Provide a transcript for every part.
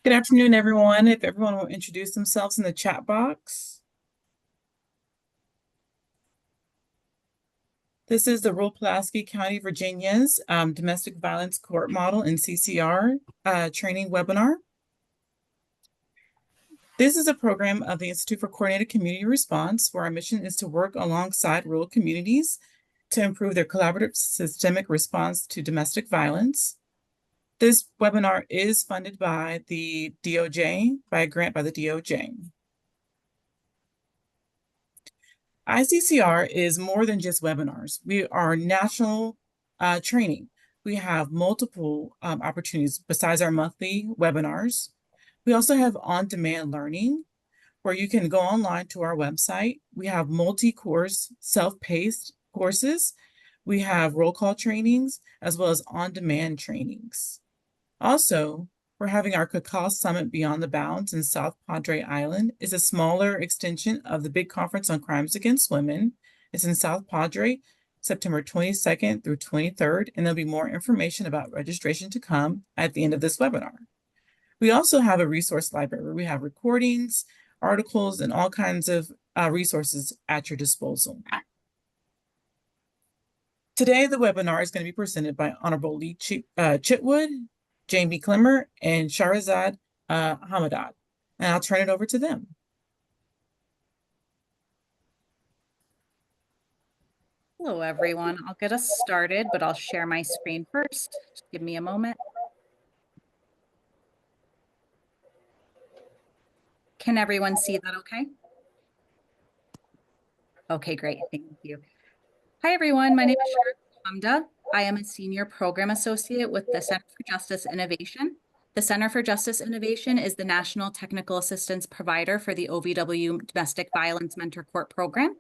Good afternoon, everyone. If everyone will introduce themselves in the chat box. This is the rural Pulaski County, Virginia's Domestic Violence Court Model and CCR training webinar. This is a program of the Institute for Coordinated Community Response, where our mission is to work alongside rural communities to improve their collaborative systemic response to domestic violence. This webinar is funded by the DOJ, by a grant by the DOJ. ICCR is more than just webinars. We are national training. We have multiple opportunities besides our monthly webinars. We also have on-demand learning where you can go online to our website. We have multi-course, self-paced courses. We have roll call trainings as well as on-demand trainings. Also, we're having our Cacao Summit Beyond the Bounds in South Padre Island. It's a smaller extension of the big conference on crimes against women. It's in South Padre, September 22nd through 23rd, and there'll be more information about registration to come at the end of this webinar. We also have a resource library where we have recordings, articles, and all kinds of resources at your disposal. Today, the webinar is going to be presented by Honorable Lee Chitwood, Jaime Clemmer, and Shahrazad Hamdah. And I'll turn it over to them. Hello, everyone. I'll get us started, but I'll share my screen first. Just give me a moment. Can everyone see that okay? Okay, great. Thank you. Hi, everyone. My name is Hamdah. I am a Senior Program Associate with the Center for Justice Innovation. The Center for Justice Innovation is the National Technical Assistance Provider for the OVW Domestic Violence Mentor Court Program.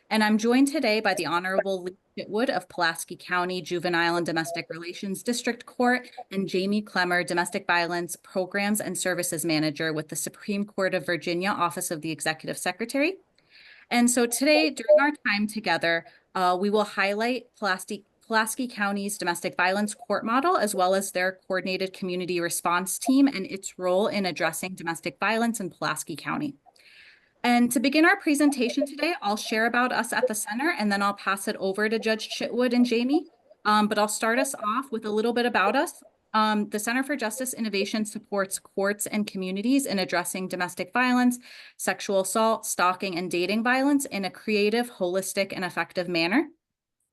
And I'm joined today by the Honorable Lee Chitwood of Pulaski County Juvenile and Domestic Relations District Court and Jaime Clemmer, Domestic Violence Programs and Services Manager with the Supreme Court of Virginia, Office of the Executive Secretary. And so today, during our time together, we will highlight Pulaski County's domestic violence court model, as well as their coordinated community response team and its role in addressing domestic violence in Pulaski County. And to begin our presentation today, I'll share about us at the center, and then I'll pass it over to Judge Chitwood and Jaime. But I'll start us off with a little bit about us. The Center for Justice Innovation supports courts and communities in addressing domestic violence, sexual assault, stalking, and dating violence in a creative, holistic, and effective manner.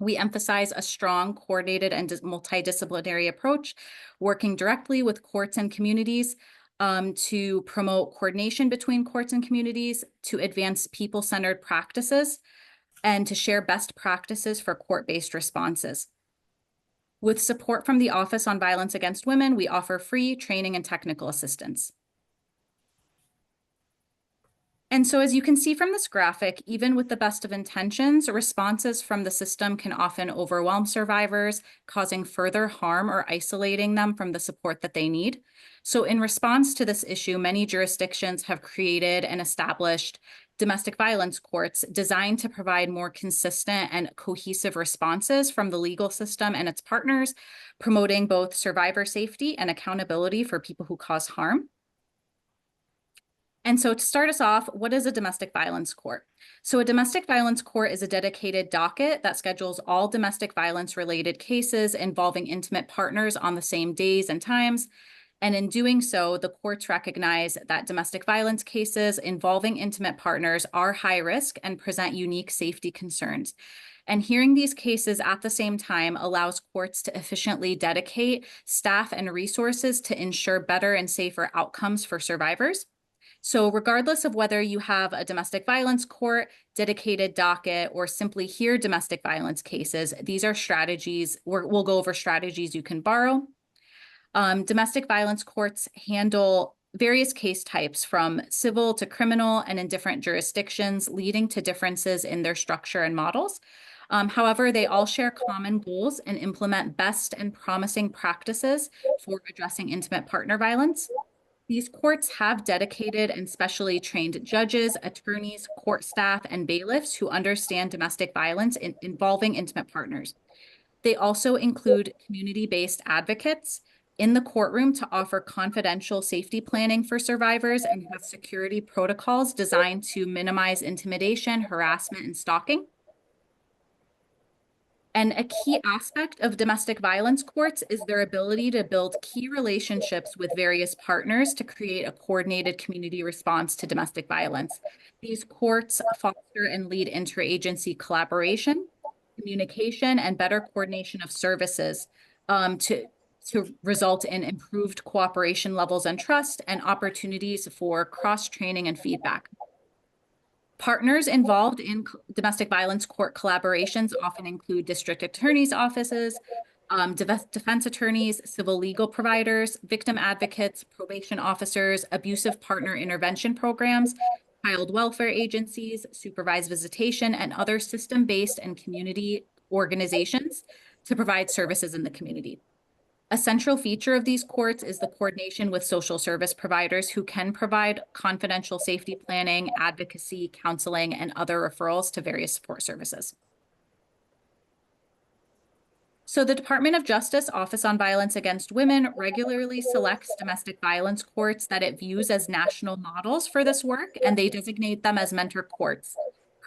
We emphasize a strong, coordinated, and multidisciplinary approach, working directly with courts and communities to promote coordination between courts and communities, to advance people-centered practices, and to share best practices for court-based responses. With support from the Office on Violence Against Women, we offer free training and technical assistance. And so as you can see from this graphic, even with the best of intentions, responses from the system can often overwhelm survivors, causing further harm or isolating them from the support that they need. So in response to this issue, many jurisdictions have created and established domestic violence courts designed to provide more consistent and cohesive responses from the legal system and its partners, promoting both survivor safety and accountability for people who cause harm. And so to start us off, what is a domestic violence court? So a domestic violence court is a dedicated docket that schedules all domestic violence related cases involving intimate partners on the same days and times. And in doing so, the courts recognize that domestic violence cases involving intimate partners are high risk and present unique safety concerns. And hearing these cases at the same time allows courts to efficiently dedicate staff and resources to ensure better and safer outcomes for survivors. So regardless of whether you have a domestic violence court, dedicated docket, or simply hear domestic violence cases, these are strategies, we'll go over strategies you can borrow. Domestic violence courts handle various case types from civil to criminal and in different jurisdictions, leading to differences in their structure and models. However, they all share common goals and implement best and promising practices for addressing intimate partner violence. These courts have dedicated and specially trained judges, attorneys, court staff, and bailiffs who understand domestic violence involving intimate partners. They also include community-based advocates, in the courtroom to offer confidential safety planning for survivors and have security protocols designed to minimize intimidation, harassment, and stalking. And a key aspect of domestic violence courts is their ability to build key relationships with various partners to create a coordinated community response to domestic violence. These courts foster and lead interagency collaboration, communication, and better coordination of services to result in improved cooperation levels and trust and opportunities for cross-training and feedback. Partners involved in domestic violence court collaborations often include district attorneys' offices, defense attorneys, civil legal providers, victim advocates, probation officers, abusive partner intervention programs, child welfare agencies, supervised visitation, and other system-based and community organizations to provide services in the community. A central feature of these courts is the coordination with social service providers who can provide confidential safety planning, advocacy, counseling, and other referrals to various support services. So the Department of Justice Office on Violence Against Women regularly selects domestic violence courts that it views as national models for this work, and they designate them as mentor courts.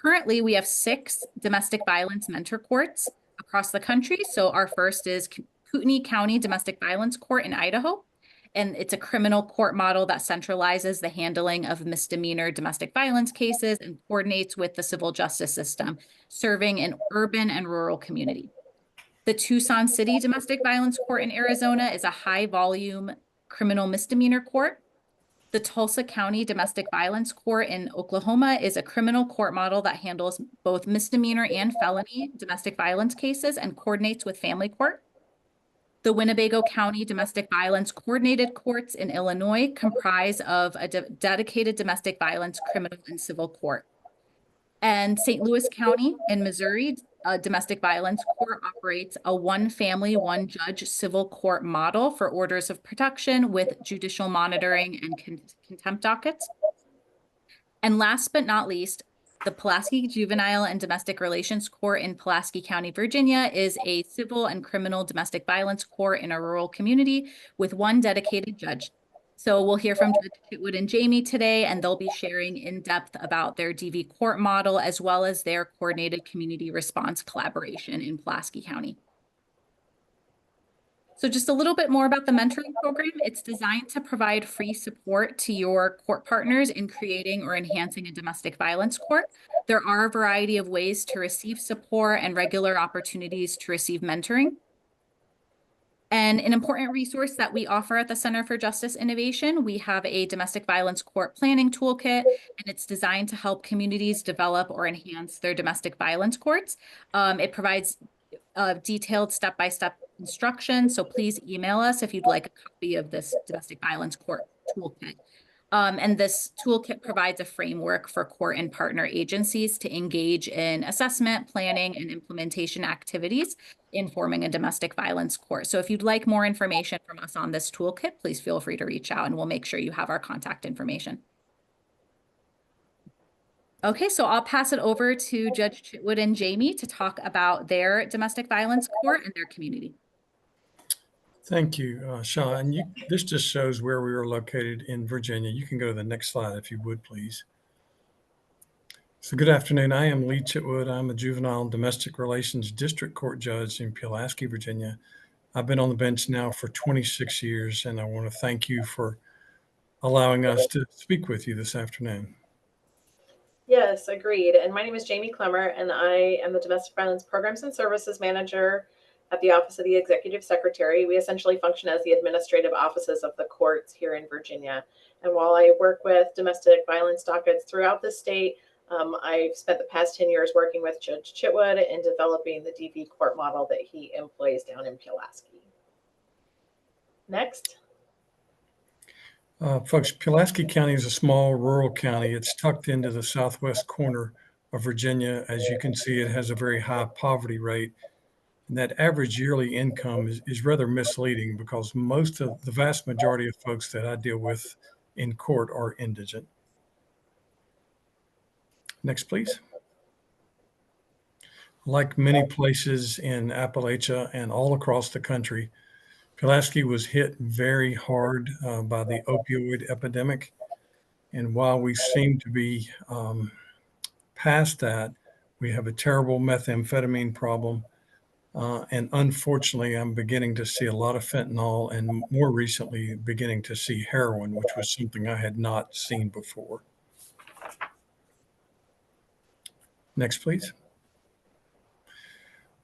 Currently, we have 6 domestic violence mentor courts across the country. So our first is Kootenai County Domestic Violence Court in Idaho, and it's a criminal court model that centralizes the handling of misdemeanor domestic violence cases and coordinates with the civil justice system, serving an urban and rural community. The Tucson City Domestic Violence Court in Arizona is a high-volume criminal misdemeanor court. The Tulsa County Domestic Violence Court in Oklahoma is a criminal court model that handles both misdemeanor and felony domestic violence cases and coordinates with family court. The Winnebago County Domestic Violence Coordinated Courts in Illinois comprise of a dedicated domestic violence criminal and civil court. And St. Louis County in Missouri, a domestic violence court operates a one family, one judge civil court model for orders of protection with judicial monitoring and contempt dockets. And last but not least, the Pulaski Juvenile and Domestic Relations Court in Pulaski County, Virginia is a civil and criminal domestic violence court in a rural community with one dedicated judge. So we'll hear from Judge Chitwood and Jaime today, and they'll be sharing in depth about their DV court model as well as their coordinated community response collaboration in Pulaski County. So just a little bit more about the mentoring program. It's designed to provide free support to your court partners in creating or enhancing a domestic violence court. There are a variety of ways to receive support and regular opportunities to receive mentoring. And an important resource that we offer at the Center for Justice Innovation, we have a domestic violence court planning toolkit, and it's designed to help communities develop or enhance their domestic violence courts. It provides detailed step-by-step instruction. So please email us if you'd like a copy of this domestic violence court toolkit. And this toolkit provides a framework for court and partner agencies to engage in assessment, planning, and implementation activities in forming a domestic violence court. So if you'd like more information from us on this toolkit, please feel free to reach out and we'll make sure you have our contact information. Okay, so I'll pass it over to Judge Chitwood and Jaime to talk about their domestic violence court and their community. Thank you, Shah. And this just shows where we are located in Virginia. You can go to the next slide if you would, please. So good afternoon. I am Lee Chitwood. I'm a juvenile domestic relations district court judge in Pulaski, Virginia. I've been on the bench now for 26 years, and I want to thank you for allowing us to speak with you this afternoon. Yes, agreed. And my name is Jaime Clemmer, and I am the Domestic Violence Programs and Services Manager at the Office of the Executive Secretary. We essentially function as the administrative offices of the courts here in Virginia. And while I work with domestic violence dockets throughout the state, I've spent the past 10 years working with Judge Chitwood in developing the DV court model that he employs down in Pulaski. Next. Folks, Pulaski County is a small rural county. It's tucked into the southwest corner of Virginia. As you can see, it has a very high poverty rate. And that average yearly income is rather misleading because the vast majority of folks that I deal with in court are indigent. Next, please. Like many places in Appalachia and all across the country, Pulaski was hit very hard by the opioid epidemic. And while we seem to be past that, we have a terrible methamphetamine problem. And unfortunately, I'm beginning to see a lot of fentanyl and more recently beginning to see heroin, which was something I had not seen before. Next, please.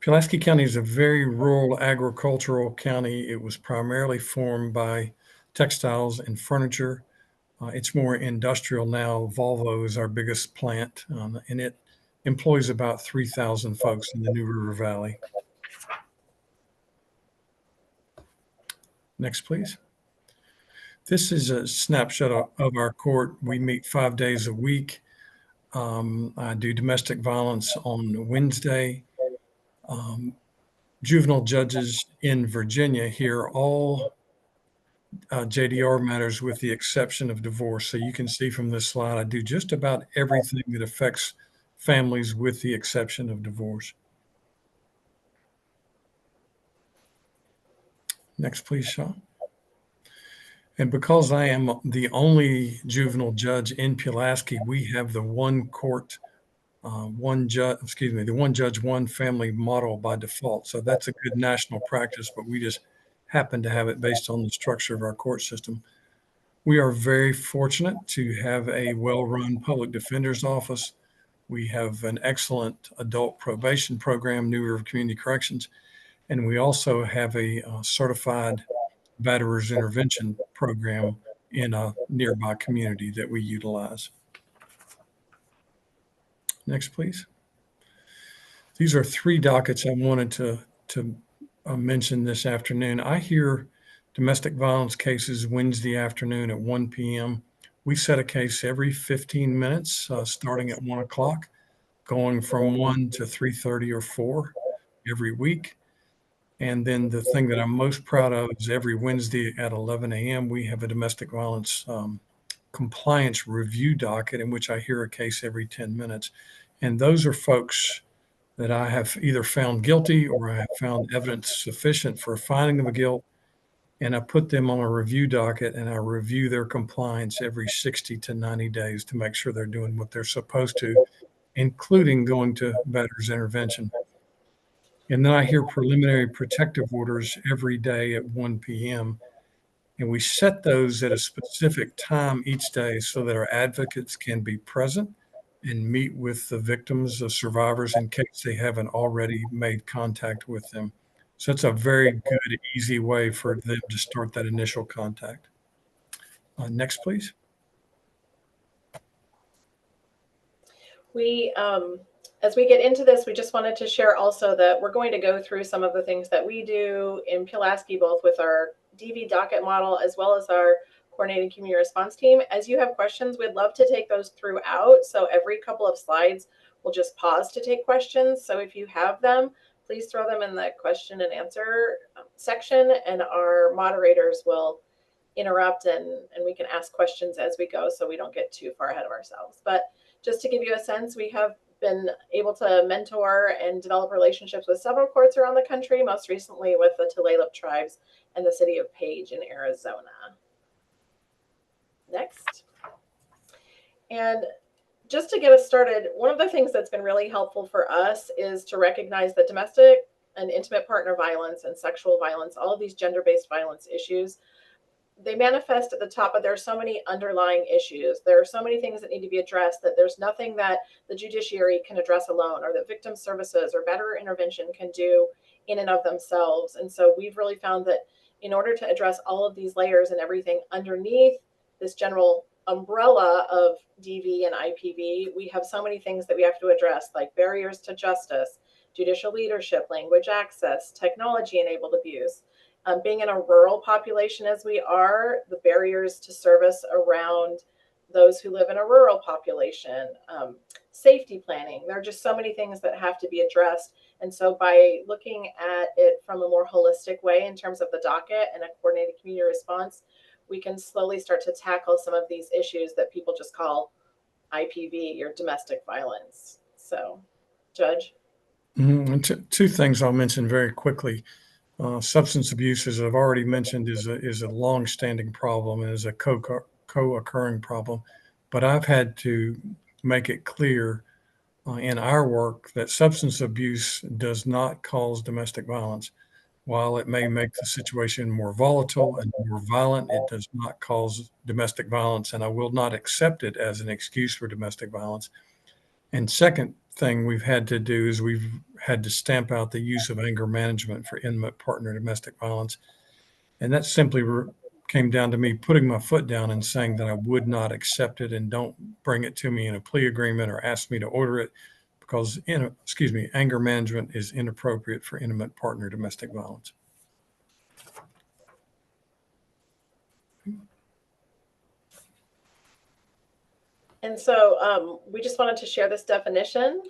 Pulaski County is a very rural agricultural county. It was primarily formed by textiles and furniture. It's more industrial now. Volvo is our biggest plant, and it employs about 3,000 folks in the New River Valley. Next, please. This is a snapshot of our court. We meet 5 days a week. I do domestic violence on Wednesday. Juvenile judges in Virginia hear all JDR matters with the exception of divorce. So you can see from this slide, I do just about everything that affects families with the exception of divorce. Next, please, Sean. And because I am the only juvenile judge in Pulaski, we have the one court, the one judge, one family model by default. So that's a good national practice, but we just happen to have it based on the structure of our court system. We are very fortunate to have a well-run public defender's office. We have an excellent adult probation program, New River Community Corrections, and we also have a certified batterers intervention program in a nearby community that we utilize. Next, please. These are 3 dockets I wanted to mention this afternoon. I hear domestic violence cases Wednesday afternoon at 1 p.m. We set a case every 15 minutes, starting at 1 o'clock, going from 1 to 3:30 or 4 every week. And then the thing that I'm most proud of is every Wednesday at 11 a.m., we have a domestic violence compliance review docket in which I hear a case every 10 minutes. And those are folks that I have either found guilty or I have found evidence sufficient for finding them guilt. And I put them on a review docket and I review their compliance every 60 to 90 days to make sure they're doing what they're supposed to, including going to batterers intervention. And then I hear preliminary protective orders every day at 1 p.m. And we set those at a specific time each day so that our advocates can be present and meet with the victims, the survivors, in case they haven't already made contact with them. So it's a very good, easy way for them to start that initial contact. Next, please. As we get into this, we just wanted to share also that we're going to go through some of the things that we do in Pulaski, both with our DV docket model as well as our coordinated community response team. As you have questions, we'd love to take those throughout. So every couple of slides, we'll just pause to take questions. So if you have them, please throw them in the question and answer section, and our moderators will interrupt and we can ask questions as we go so we don't get too far ahead of ourselves. But just to give you a sense, we have been able to mentor and develop relationships with several courts around the country, most recently with the Tulalip tribes and the city of Page in Arizona. Next. And just to get us started, one of the things that's been really helpful for us is to recognize that domestic and intimate partner violence and sexual violence, all of these gender-based violence issues, they manifest at the top, but there are so many underlying issues. There are so many things that need to be addressed that there's nothing that the judiciary can address alone or that victim services or batterer intervention can do in and of themselves. And so we've really found that in order to address all of these layers and everything underneath this general umbrella of DV and IPV, we have so many things that we have to address, like barriers to justice, judicial leadership, language access, technology-enabled abuse. Being in a rural population as we are, the barriers to service around those who live in a rural population, safety planning. There are just so many things that have to be addressed. And so by looking at it from a more holistic way in terms of the docket and a coordinated community response, we can slowly start to tackle some of these issues that people just call IPV or domestic violence. So, Judge? Two things I'll mention very quickly. Substance abuse, as I've already mentioned, is a long-standing problem and is a co-occurring problem. But I've had to make it clear in our work that substance abuse does not cause domestic violence. While it may make the situation more volatile and more violent, it does not cause domestic violence, and I will not accept it as an excuse for domestic violence. And second thing we've had to do is we've had to stamp out the use of anger management for intimate partner domestic violence. And that simply came down to me putting my foot down and saying that I would not accept it, and don't bring it to me in a plea agreement or ask me to order it, because anger management is inappropriate for intimate partner domestic violence. And so we just wanted to share this definition.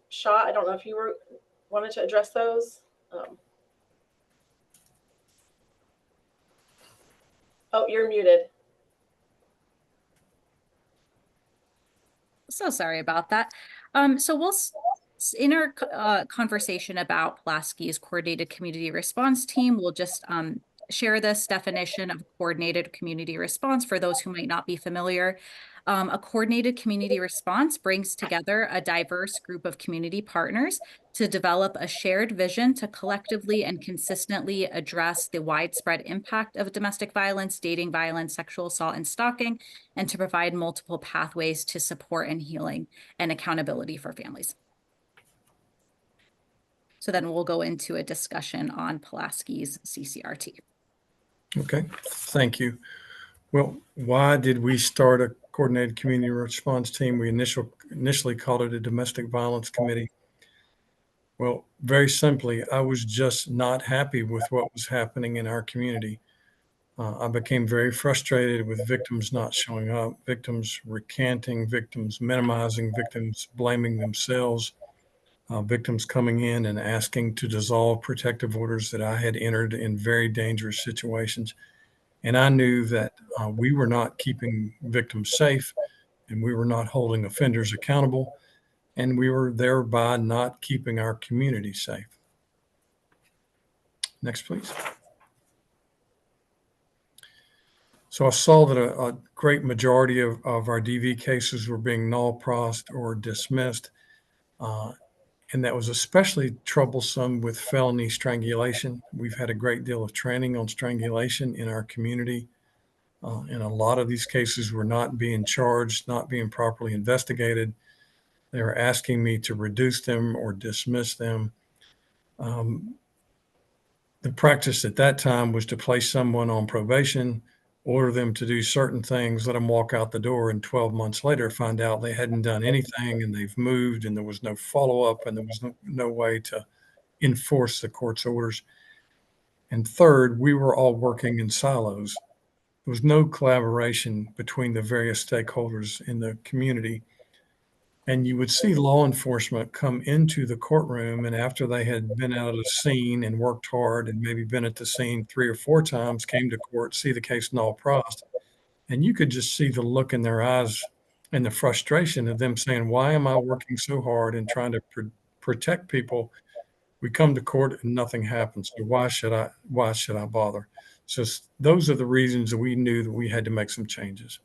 Shah, I don't know if you wanted to address those. Oh, you're muted. So sorry about that. So we'll, in our conversation about Pulaski's coordinated community response team, we'll just share this definition of coordinated community response for those who might not be familiar. A coordinated community response brings together a diverse group of community partners to develop a shared vision to collectively and consistently address the widespread impact of domestic violence, dating violence, sexual assault, and stalking, and to provide multiple pathways to support and healing and accountability for families. So then we'll go into a discussion on Pulaski's CCRT. Okay, thank you. Well, why did we start a coordinated community response team? We initially called it a domestic violence committee. Well, very simply, I was just not happy with what was happening in our community. I became very frustrated with victims not showing up, victims recanting, victims minimizing, victims blaming themselves, victims coming in and asking to dissolve protective orders that I had entered in very dangerous situations. And I knew that we were not keeping victims safe, and we were not holding offenders accountable, and we were thereby not keeping our community safe. Next, please. So I saw that a great majority of our DV cases were being null-prossed or dismissed, and that was especially troublesome with felony strangulation. We've had a great deal of training on strangulation in our community. And a lot of these cases were not being charged, not being properly investigated. They were asking me to reduce them or dismiss them. The practice at that time was to place someone on probation, order them to do certain things, let them walk out the door, and 12 months later find out they hadn't done anything and they've moved and there was no follow-up and there was no way to enforce the court's orders. And third, we were all working in silos. There was no collaboration between the various stakeholders in the community. And you would see law enforcement come into the courtroom, and after they had been out of the scene and worked hard and maybe been at the scene 3 or 4 times, came to court, see the case null-prossed. And you could just see the look in their eyes and the frustration of them saying, why am I working so hard and trying to protect people? We come to court and nothing happens. So why should I bother? So those are the reasons that we knew that we had to make some changes.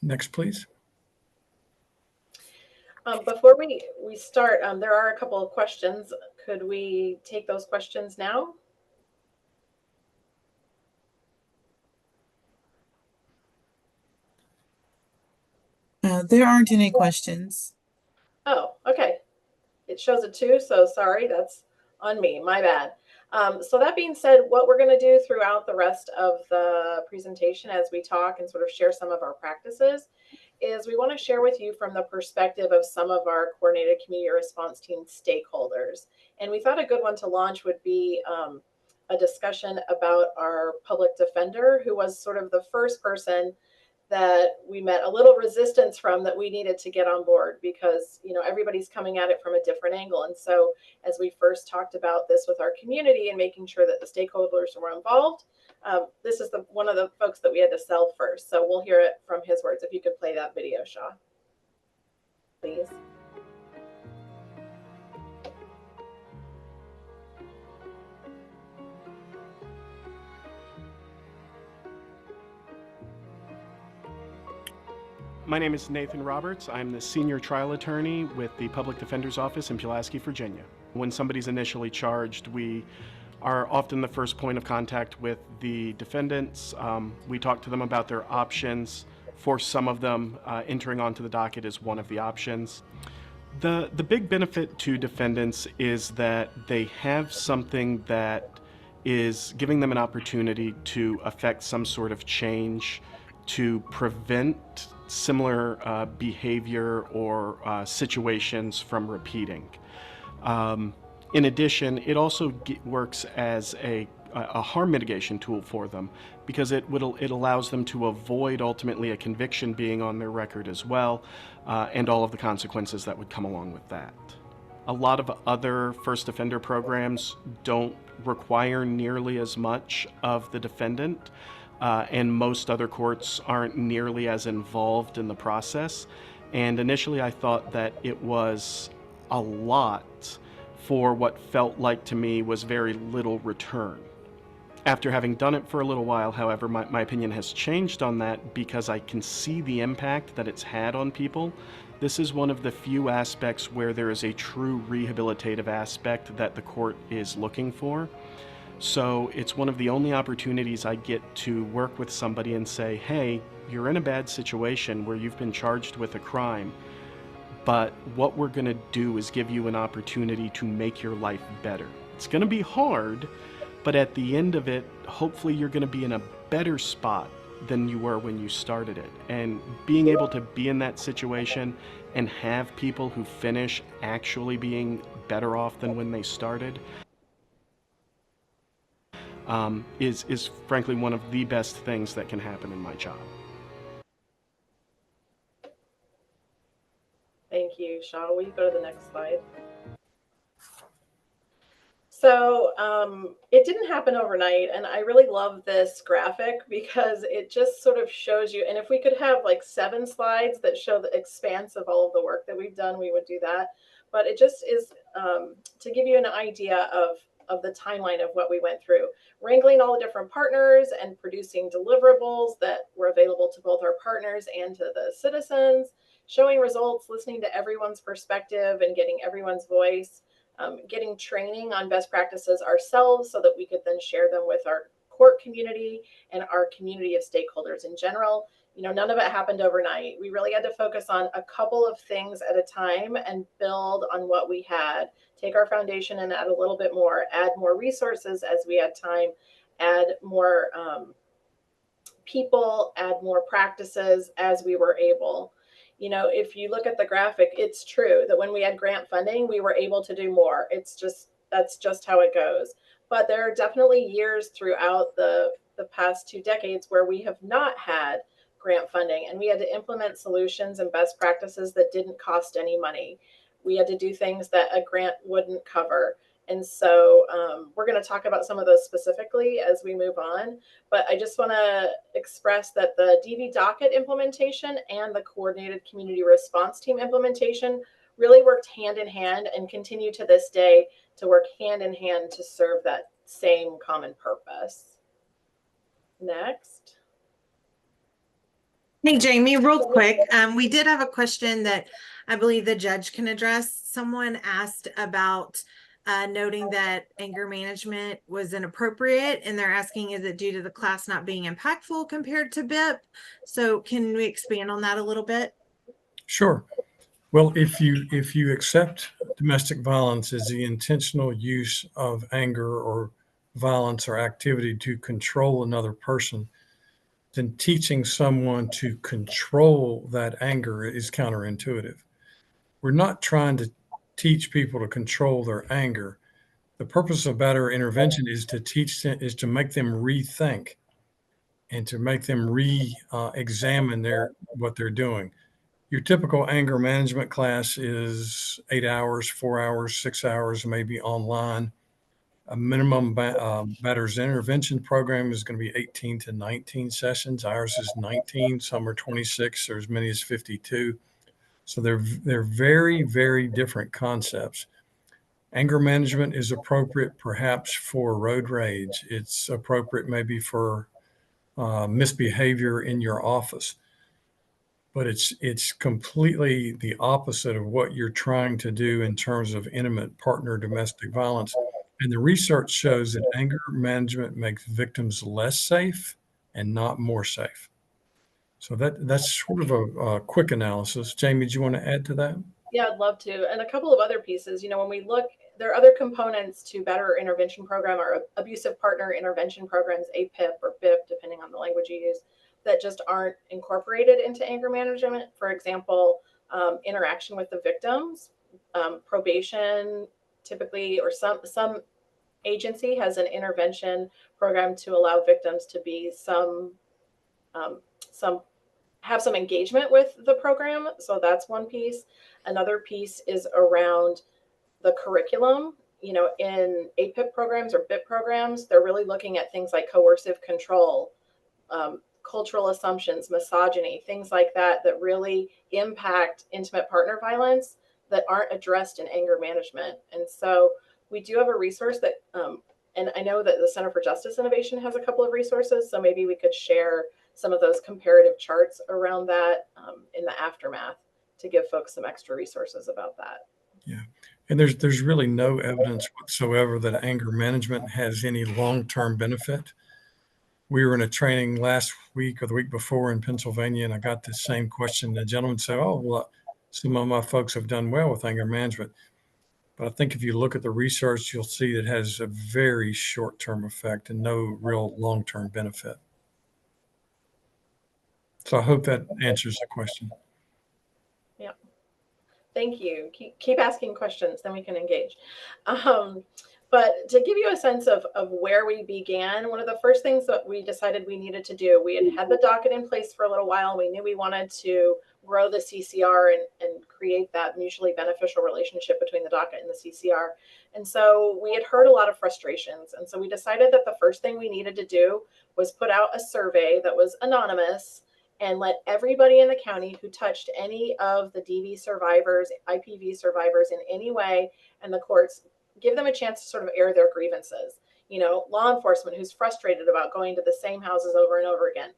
Next, please. Before we start, there are a couple of questions. Could we take those questions now? There aren't any questions. Oh, okay. It shows a 2, so sorry, that's on me, my bad. So that being said, what we're going to do throughout the rest of the presentation as we talk and sort of share some of our practices is we want to share with you from the perspective of some of our coordinated community response team stakeholders. And we thought a good one to launch would be a discussion about our public defender, who was sort of the first person that we met a little resistance from, that we needed to get on board, because everybody's coming at it from a different angle. And so as we first talked about this with our community and making sure that the stakeholders were involved, this is one of the folks that we had to sell first. So we'll hear it from his words. If you could play that video, Shah, please. My name is Nathan Roberts. I'm the senior trial attorney with the Public Defender's Office in Pulaski, Virginia. When somebody's initially charged, we are often the first point of contact with the defendants. We talk to them about their options. For some of them, entering onto the docket is one of the options. The big benefit to defendants is that they have something that is giving them an opportunity to affect some sort of change to prevent similar behavior or situations from repeating. In addition, it also works as a harm mitigation tool for them, because it allows them to avoid ultimately a conviction being on their record as well, and all of the consequences that would come along with that. A lot of other first offender programs don't require nearly as much of the defendant, and most other courts aren't nearly as involved in the process. And initially I thought that it was a lot for what felt like to me was very little return. After having done it for a little while, however, my opinion has changed on that, because I can see the impact that it's had on people. This is one of the few aspects where there is a true rehabilitative aspect that the court is looking for. So it's one of the only opportunities I get to work with somebody and say, hey, you're in a bad situation where you've been charged with a crime, but what we're going to do is give you an opportunity to make your life better. It's going to be hard, but at the end of it, hopefully you're going to be in a better spot than you were when you started it. And being able to be in that situation and have people who finish actually being better off than when they started is frankly one of the best things that can happen in my job. Thank you, Shah. Will you go to the next slide? So it didn't happen overnight, and I really love this graphic because it just sort of shows you, and if we could have like 7 slides that show the expanse of all of the work that we've done, we would do that. But it just is to give you an idea of the timeline of what we went through, wrangling all the different partners and producing deliverables that were available to both our partners and to the citizens, showing results, listening to everyone's perspective and getting everyone's voice, getting training on best practices ourselves so that we could then share them with our court community and our community of stakeholders in general. You know, none of it happened overnight. We really had to focus on a couple of things at a time and build on what we had, take our foundation and add a little bit more, add more resources as we had time, add more people, add more practices as we were able. You know, if you look at the graphic, it's true that when we had grant funding, we were able to do more. That's just how it goes. But there are definitely years throughout the past 2 decades where we have not had grant funding, and we had to implement solutions and best practices that didn't cost any money. We had to do things that a grant wouldn't cover. And so we're going to talk about some of those specifically as we move on. But I just want to express that the DV docket implementation and the coordinated community response team implementation really worked hand in hand and continue to this day to work hand in hand to serve that same common purpose. Next. Hey, Jamie, real quick. We did have a question that I believe the judge can address. Someone asked about noting that anger management was inappropriate, and they're asking, is it due to the class not being impactful compared to BIP? So can we expand on that a little bit? Sure. Well, if you accept domestic violence as the intentional use of anger or violence or activity to control another person, then teaching someone to control that anger is counterintuitive. We're not trying to teach people to control their anger. The purpose of better intervention is to make them rethink and to make them examine what they're doing. Your typical anger management class is 8 hours, 4 hours, 6 hours, maybe online. A minimum batter's intervention program is going to be 18 to 19 sessions. Ours is 19. Some are 26 or as many as 52. So they're very, very different concepts. Anger management is appropriate perhaps for road rage. It's appropriate maybe for misbehavior in your office. but it's completely the opposite of what you're trying to do in terms of intimate partner domestic violence. And the research shows that anger management makes victims less safe and not more safe. So that's sort of a quick analysis. Jamie, do you want to add to that? Yeah, I'd love to. And a couple of other pieces, when we look, there are other components to better intervention program or abusive partner intervention programs, APIP or BIP, depending on the language you use, that just aren't incorporated into anger management. For example, interaction with the victims, probation, typically, or some agency has an intervention program to allow victims to be have some engagement with the program. So that's one piece. Another piece is around the curriculum. In APIP programs or BIP programs, they're really looking at things like coercive control, cultural assumptions, misogyny, things like that, that really impact intimate partner violence that aren't addressed in anger management. And so we do have a resource that, and I know that the Center for Justice Innovation has a couple of resources, so maybe we could share some of those comparative charts around that in the aftermath to give folks some extra resources about that. Yeah. And there's really no evidence whatsoever that anger management has any long-term benefit. We were in a training last week or the week before in Pennsylvania, and I got this same question. The gentleman said, "Oh, well, some of my folks have done well with anger management." But I think if you look at the research, you'll see it has a very short-term effect and no real long-term benefit. So I hope that answers the question. Yeah. Thank you. Keep asking questions, then we can engage. But to give you a sense of where we began, one of the first things that we decided we needed to do, we had the docket in place for a little while. We knew we wanted to grow the CCR and create that mutually beneficial relationship between the docket and the CCR. And so we had heard a lot of frustrations. And so we decided that the first thing we needed to do was put out a survey that was anonymous and let everybody in the county who touched any of the DV survivors, IPV survivors in any way, and the courts, give them a chance to sort of air their grievances. Law enforcement who's frustrated about going to the same houses over and over again.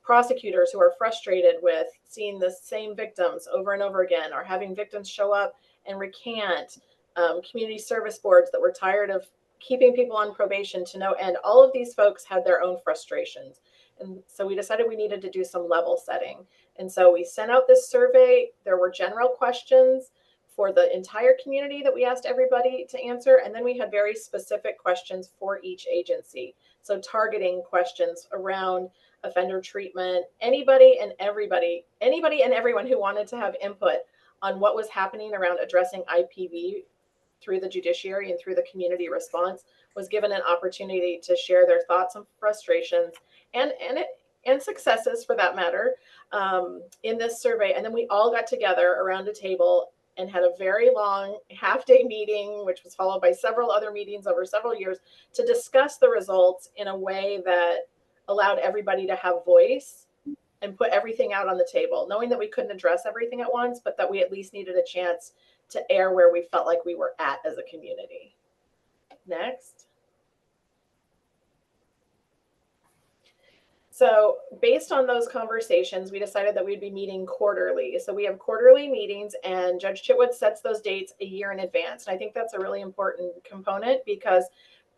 Prosecutors who are frustrated with seeing the same victims over and over again, or having victims show up and recant. Community service boards that were tired of keeping people on probation to no end. All of these folks had their own frustrations. And so we decided we needed to do some level setting. And so we sent out this survey. There were general questions for the entire community that we asked everybody to answer. And then we had very specific questions for each agency. So targeting questions around offender treatment, anybody and everyone who wanted to have input on what was happening around addressing IPV through the judiciary and through the community response was given an opportunity to share their thoughts and frustrations and successes, for that matter, in this survey. And then we all got together around a table and had a very long half-day meeting, which was followed by several other meetings over several years, to discuss the results in a way that allowed everybody to have voice and put everything out on the table, knowing that we couldn't address everything at once, but that we at least needed a chance to air where we felt like we were at as a community. Next. So based on those conversations, we decided that we'd be meeting quarterly. So we have quarterly meetings, and Judge Chitwood sets those dates a year in advance. And I think that's a really important component because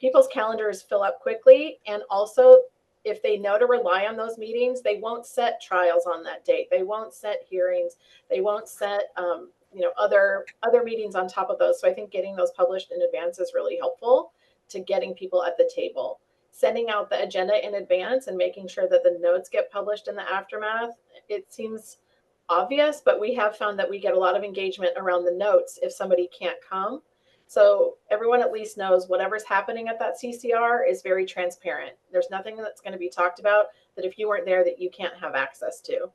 people's calendars fill up quickly. And also, if they know to rely on those meetings, they won't set trials on that date. They won't set hearings. They won't set other meetings on top of those. So I think getting those published in advance is really helpful to getting people at the table. Sending out the agenda in advance and making sure that the notes get published in the aftermath. It seems obvious, but we have found that we get a lot of engagement around the notes if somebody can't come. So everyone at least knows whatever's happening at that CCR is very transparent. There's nothing that's going to be talked about that if you weren't there that you can't have access to.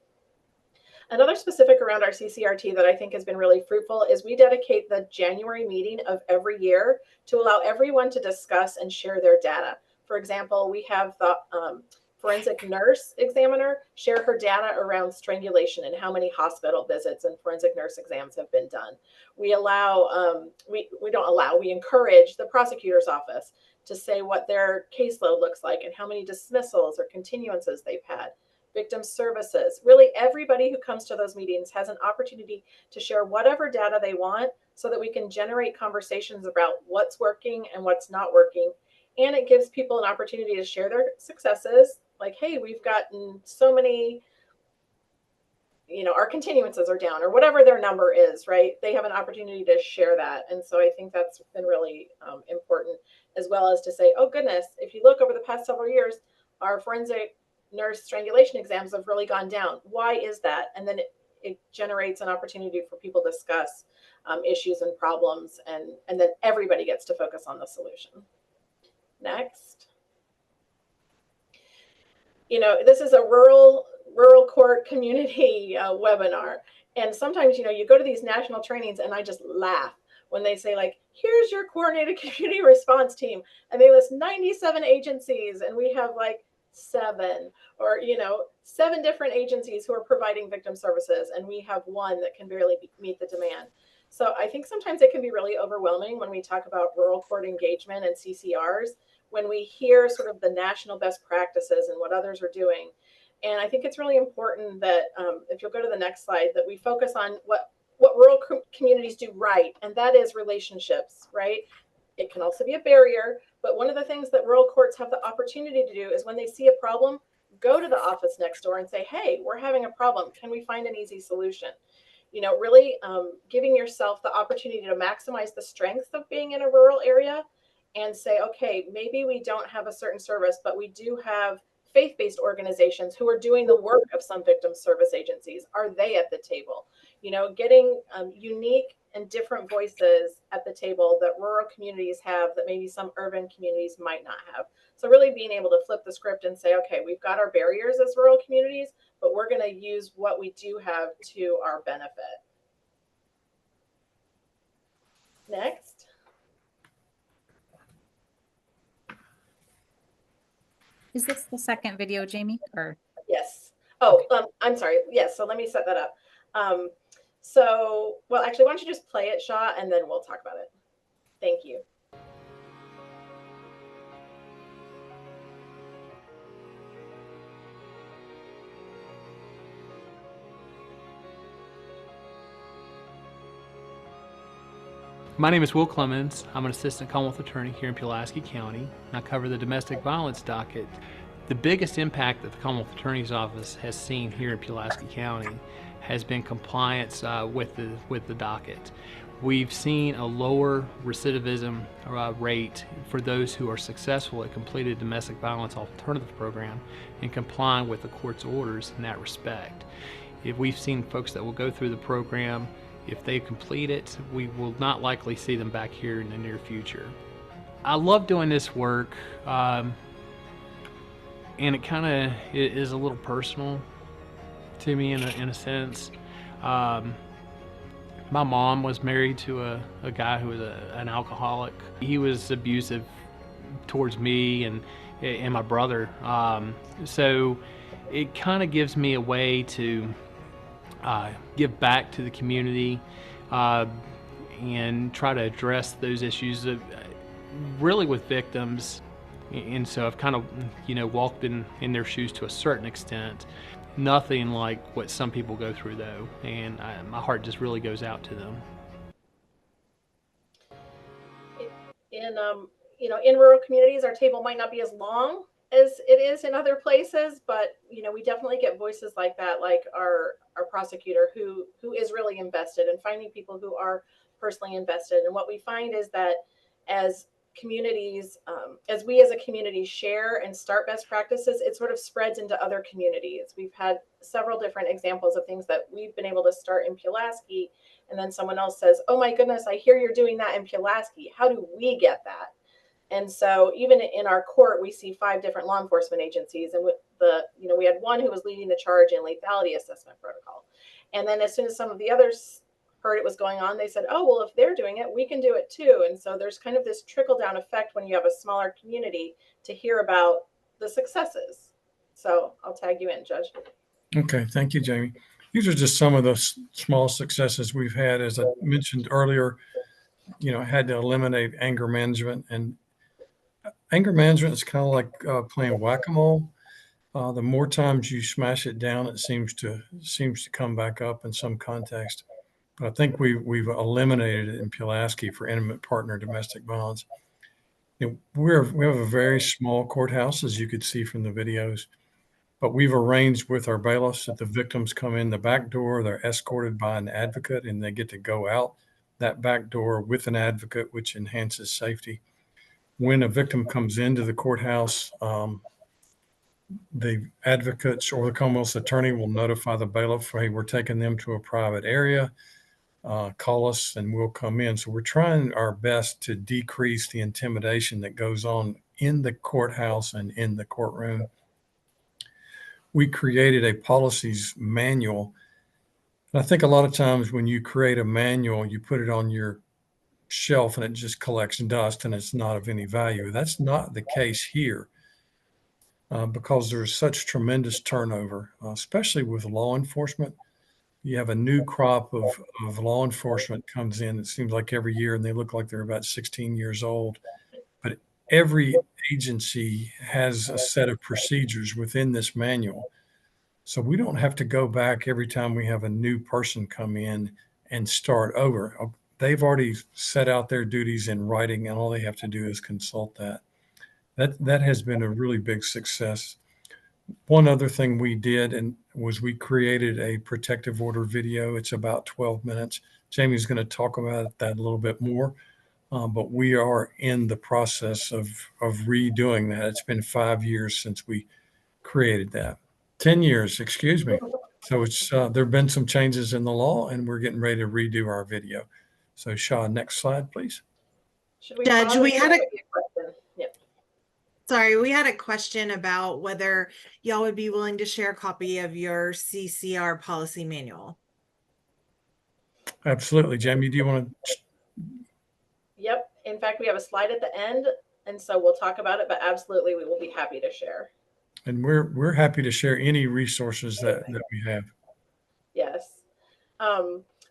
Another specific around our CCRT that I think has been really fruitful is we dedicate the January meeting of every year to allow everyone to discuss and share their data. For example, we have the forensic nurse examiner share her data around strangulation and how many hospital visits and forensic nurse exams have been done. We encourage the prosecutor's office to say what their caseload looks like and how many dismissals or continuances they've had. victim services. Really, everybody who comes to those meetings has an opportunity to share whatever data they want so that we can generate conversations about what's working and what's not working. And it gives people an opportunity to share their successes. Like, hey, we've gotten so many, our continuances are down, or whatever their number is, right? They have an opportunity to share that. And so I think that's been really important, as well as to say, oh goodness, if you look over the past several years, our forensic nurse strangulation exams have really gone down. Why is that? And then it generates an opportunity for people to discuss issues and problems, and then everybody gets to focus on the solution. Next. This is a rural court community webinar. And sometimes, you go to these national trainings and I just laugh when they say, like, here's your coordinated community response team. And they list 97 agencies, and we have like 7 or, 7 different agencies who are providing victim services. And we have 1 that can barely meet the demand. So I think sometimes it can be really overwhelming when we talk about rural court engagement and CCRs, when we hear sort of the national best practices and what others are doing. And I think it's really important that if you'll go to the next slide, that we focus on what rural communities do right, and that is relationships, right? It can also be a barrier, but one of the things that rural courts have the opportunity to do is when they see a problem, go to the office next door and say, hey, we're having a problem. Can we find an easy solution? Really giving yourself the opportunity to maximize the strengths of being in a rural area and say, okay, maybe we don't have a certain service, but we do have faith-based organizations who are doing the work of some victim service agencies. Are they at the table? Getting unique and different voices at the table that rural communities have that maybe some urban communities might not have. So really being able to flip the script and say, okay, we've got our barriers as rural communities, but we're going to use what we do have to our benefit. Next. Is this the second video, Jamie? Or yes. Oh, okay. I'm sorry. Yes. So let me set that up. Well, actually, why don't you just play it, Shah, and then we'll talk about it. Thank you. My name is Will Clemens. I'm an assistant Commonwealth attorney here in Pulaski County, and I cover the domestic violence docket. The biggest impact that the Commonwealth Attorney's Office has seen here in Pulaski County has been compliance with the docket. We've seen a lower recidivism rate for those who are successful at completed domestic violence alternative program and complying with the court's orders in that respect. If we've seen folks that will go through the program, if they complete it, we will not likely see them back here in the near future. I love doing this work, and it kind of is a little personal to me in a sense. My mom was married to a guy who was an alcoholic. He was abusive towards me and my brother. So it kind of gives me a way to give back to the community and try to address those issues really with victims. And so I've kind of, walked in their shoes to a certain extent. Nothing like what some people go through though, and my heart just really goes out to them. In rural communities, our table might not be as long as it is in other places, but we definitely get voices like that, like our prosecutor who is really invested in finding people who are personally invested. And what we find is that as communities, as we as a community share and start best practices, it sort of spreads into other communities. We've had several different examples of things that we've been able to start in Pulaski, and then someone else says, oh my goodness, I hear you're doing that in Pulaski. How do we get that? And so even in our court, we see 5 different law enforcement agencies. And with we had one who was leading the charge in lethality assessment protocol. And then as soon as some of the others heard it was going on, they said, oh, well, if they're doing it, we can do it too. And so there's kind of this trickle down effect when you have a smaller community to hear about the successes. So I'll tag you in, Judge. Okay, thank you, Jamie. These are just some of the small successes we've had. As I mentioned earlier, had to eliminate anger management. And anger management is kind of like playing whack-a-mole. The more times you smash it down, it seems to come back up in some context. But I think we've eliminated it in Pulaski for intimate partner domestic violence. We have a very small courthouse, as you could see from the videos, but we've arranged with our bailiffs that the victims come in the back door, they're escorted by an advocate, and they get to go out that back door with an advocate, which enhances safety. When a victim comes into the courthouse, the advocates or the Commonwealth's attorney will notify the bailiff, hey, we're taking them to a private area. Call us and we'll come in. So we're trying our best to decrease the intimidation that goes on in the courthouse and in the courtroom. We created a policies manual. And I think a lot of times when you create a manual, you put it on your shelf and it just collects dust and it's not of any value. That's not the case here. Because there's such tremendous turnover, especially with law enforcement. You have a new crop of law enforcement comes in, it seems like every year, and they look like they're about 16 years old. But every agency has a set of procedures within this manual. So we don't have to go back every time we have a new person come in and start over. They've already set out their duties in writing, and all they have to do is consult that. That has been a really big success. One other thing we did was we created a protective order video. It's about 12 minutes. Jamie's going to talk about that a little bit more, but we are in the process of redoing that. It's been 5 years since we created that. 10 years, excuse me. So it's there have been some changes in the law, and we're getting ready to redo our video. So Shah, next slide, please. Should we Judge, pause? we had a question. Yeah. Sorry, we had a question about whether y'all would be willing to share a copy of your CCR policy manual. Absolutely. Jamie, do you want to? Yep. In fact, we have a slide at the end, and so we'll talk about it, but absolutely, we will be happy to share. And we're happy to share any resources that we have. Yes.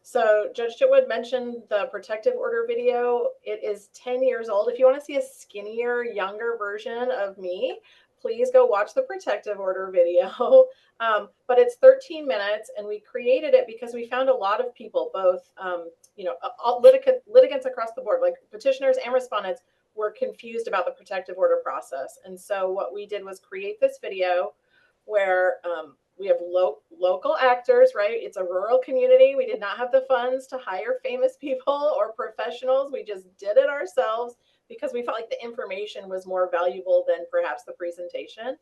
So Judge Chitwood mentioned the protective order video. It is 10 years old. If you want to see a skinnier, younger version of me, please go watch the protective order video. But it's 13 minutes, and we created it because we found a lot of people, both litigants across the board, like petitioners and respondents, were confused about the protective order process. And so what we did was create this video where we have local actors, right? It's a rural community. We did not have the funds to hire famous people or professionals. We just did it ourselves because we felt like the information was more valuable than perhaps the presentation.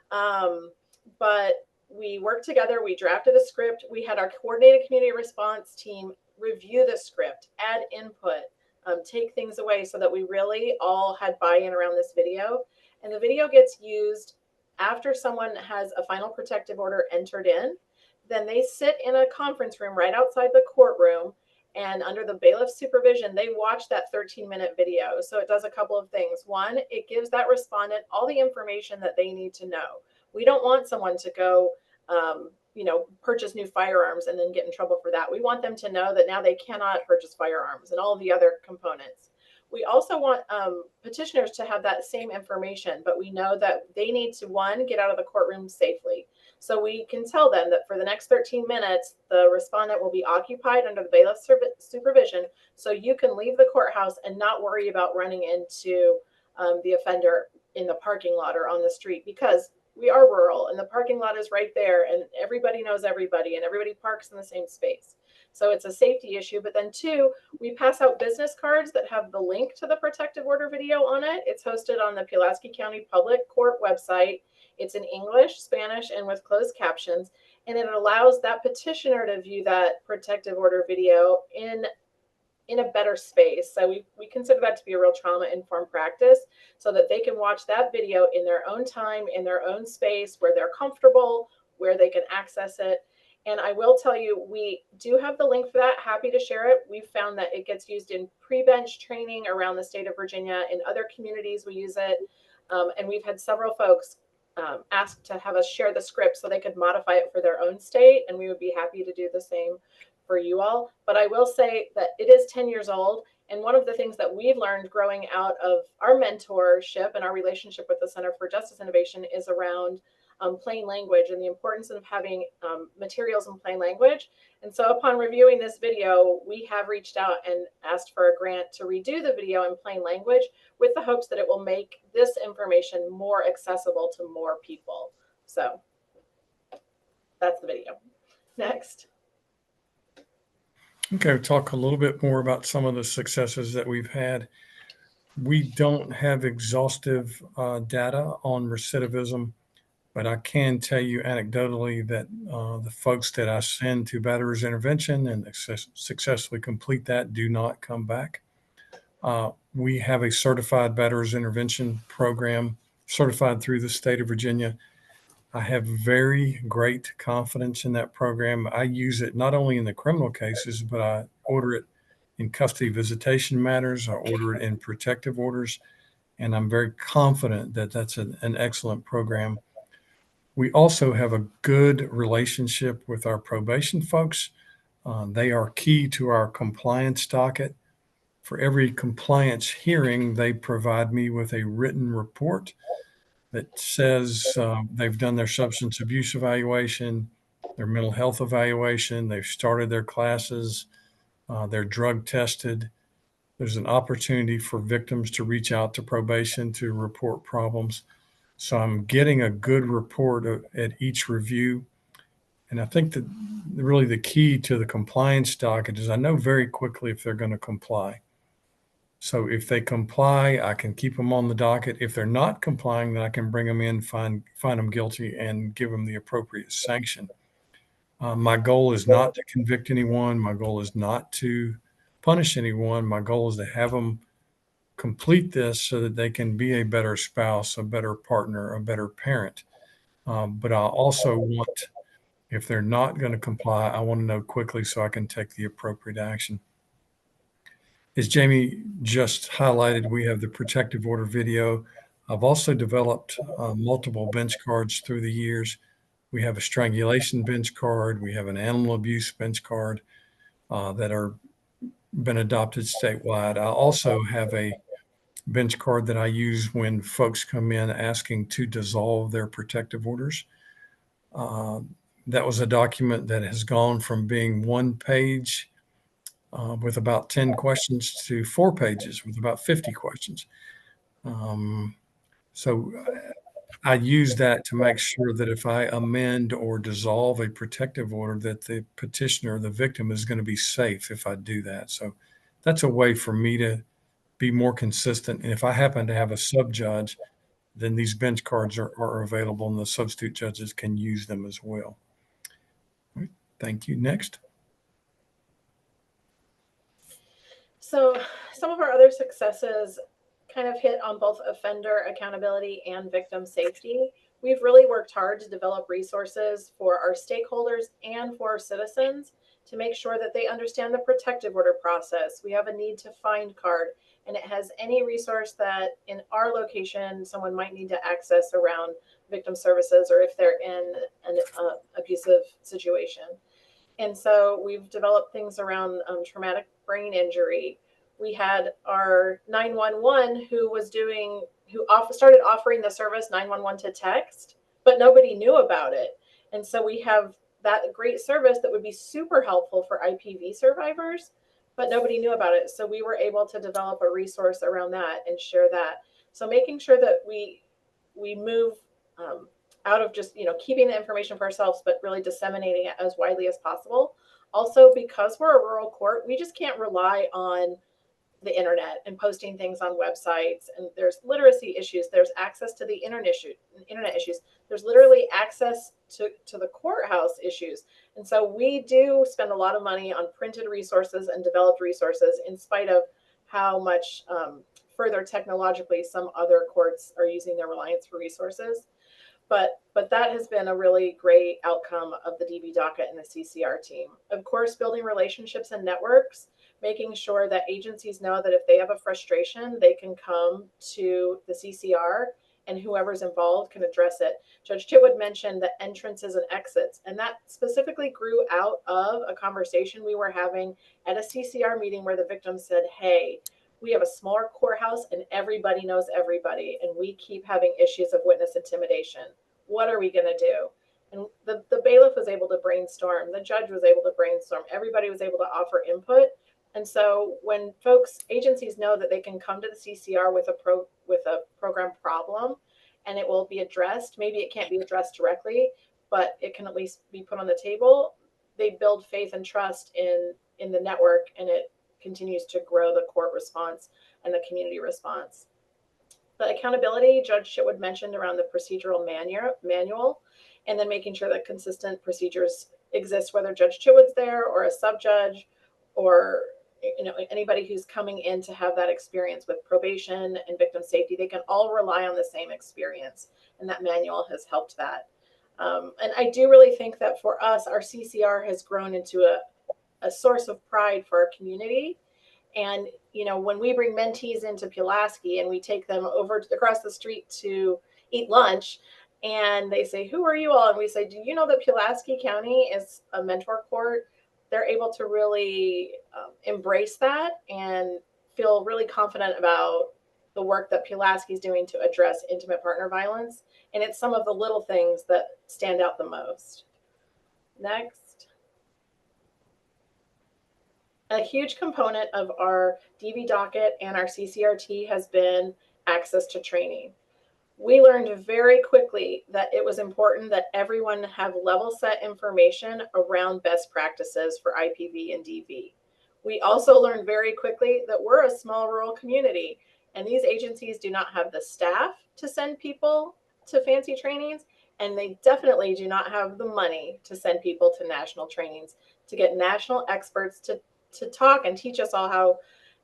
But we worked together. We drafted a script. We had our coordinated community response team review the script, add input, take things away, so that we really all had buy-in around this video. And the video gets used after someone has a final protective order entered in. Then they sit in a conference room right outside the courtroom, and under the bailiff's supervision, they watch that 13-minute video. So it does a couple of things. One, it gives that respondent all the information that they need to know. We don't want someone to go purchase new firearms and then get in trouble for that. We want them to know that now they cannot purchase firearms and all the other components. We also want petitioners to have that same information, but we know that they need to, one, get out of the courtroom safely. So we can tell them that for the next 13 minutes, the respondent will be occupied under the bailiff's supervision, so you can leave the courthouse and not worry about running into the offender in the parking lot or on the street, because we are rural and the parking lot is right there and everybody knows everybody and everybody parks in the same space. So it's a safety issue. But then two, we pass out business cards that have the link to the protective order video on it. It's hosted on the Pulaski County Public Court website. It's in English, Spanish, and with closed captions. And it allows that petitioner to view that protective order video in a better space. So we consider that to be a real trauma-informed practice, so that they can watch that video in their own time, in their own space, where they're comfortable, where they can access it. And I will tell you, we do have the link for that. Happy to share it. We've found that it gets used in pre-bench training around the state of Virginia. In other communities, we use it. And we've had several folks ask to have us share the script so they could modify it for their own state. And we would be happy to do the same for you all. But I will say that it is 10 years old. And one of the things that we've learned growing out of our mentorship and our relationship with the Center for Justice Innovation is around plain language and the importance of having materials in plain language. And so upon reviewing this video, we have reached out and asked for a grant to redo the video in plain language with the hopes that it will make this information more accessible to more people. So that's the video. Next. Okay, we'll talk a little bit more about some of the successes that we've had. We don't have exhaustive data on recidivism, but I can tell you anecdotally that the folks that I send to batterers intervention and successfully complete that do not come back. We have a certified batterers intervention program certified through the state of Virginia. I have very great confidence in that program. I use it not only in the criminal cases, but I order it in custody visitation matters. I order it in protective orders, and I'm very confident that that's an excellent program. We also have a good relationship with our probation folks. They are key to our compliance docket. For every compliance hearing, they provide me with a written report that says they've done their substance abuse evaluation, their mental health evaluation, they've started their classes, they're drug tested. There's an opportunity for victims to reach out to probation to report problems. So I'm getting a good report at each review. And I think that really the key to the compliance docket is I know very quickly if they're going to comply. So if they comply, I can keep them on the docket. If they're not complying, then I can bring them in, find them guilty, and give them the appropriate sanction. My goal is not to convict anyone. My goal is not to punish anyone. My goal is to have them complete this so that they can be a better spouse, a better partner, a better parent. But I also want, if they're not going to comply, I want to know quickly so I can take the appropriate action. As Jaime just highlighted, we have the protective order video. I've also developed multiple bench cards through the years. We have a strangulation bench card. We have an animal abuse bench card that are been adopted statewide. I also have a bench card that I use when folks come in asking to dissolve their protective orders. That was a document that has gone from being 1 page with about 10 questions to 4 pages with about 50 questions. So I use that to make sure that if I amend or dissolve a protective order, that the petitioner, the victim, is going to be safe if I do that. So that's a way for me to be more consistent. And if I happen to have a sub-judge, then these bench cards are available and the substitute judges can use them as well. Right. Thank you. Next. So some of our other successes kind of hit on both offender accountability and victim safety. We've really worked hard to develop resources for our stakeholders and for our citizens to make sure that they understand the protective order process. We have a need to find card, and it has any resource that in our location someone might need to access around victim services or if they're in an abusive situation. And so we've developed things around traumatic brain injury. We had our 911 who started offering the service 911 to text, but nobody knew about it. And so we have that great service that would be super helpful for IPV survivors, but nobody knew about it. So we were able to develop a resource around that and share that. So making sure that we move out of just keeping the information for ourselves, but really disseminating it as widely as possible. Also, because we're a rural court, we just can't rely on the internet and posting things on websites. And there's literacy issues. There's access to the internet issues. There's literally access to the courthouse issues. And so we do spend a lot of money on printed resources and developed resources in spite of how much further technologically some other courts are using their reliance for resources. But that has been a really great outcome of the DB docket and the CCR team. Of course, building relationships and networks, making sure that agencies know that if they have a frustration, they can come to the CCR and whoever's involved can address it. Judge Chitwood mentioned the entrances and exits, and that specifically grew out of a conversation we were having at a CCR meeting where the victim said, hey, we have a smaller courthouse and everybody knows everybody, and we keep having issues of witness intimidation. what are we going to do? And the bailiff was able to brainstorm. The judge was able to brainstorm. Everybody was able to offer input. And so when agencies know that they can come to the CCR with a program problem and it will be addressed, maybe it can't be addressed directly, but it can at least be put on the table, they build faith and trust in the network, and it continues to grow the court response and the community response. The accountability Judge Chitwood mentioned around the procedural manual, and then making sure that consistent procedures exist, whether Judge Chitwood's there or a sub-judge or anybody who's coming in to have that experience with probation and victim safety, they can all rely on the same experience, and that manual has helped that. And I do really think that for us, our CCR has grown into a source of pride for our community. And, when we bring mentees into Pulaski and we take them over across the street to eat lunch, and they say, "Who are you all?" And we say, "Do you know that Pulaski County is a mentor court?" They're able to really embrace that and feel really confident about the work that Pulaski is doing to address intimate partner violence. And it's some of the little things that stand out the most. Next. A huge component of our DV docket and our CCRT has been access to training. We learned very quickly that it was important that everyone have level set information around best practices for IPV and DV. We also learned very quickly that we're a small rural community, and these agencies do not have the staff to send people to fancy trainings, and they definitely do not have the money to send people to national trainings, to get national experts to talk and teach us all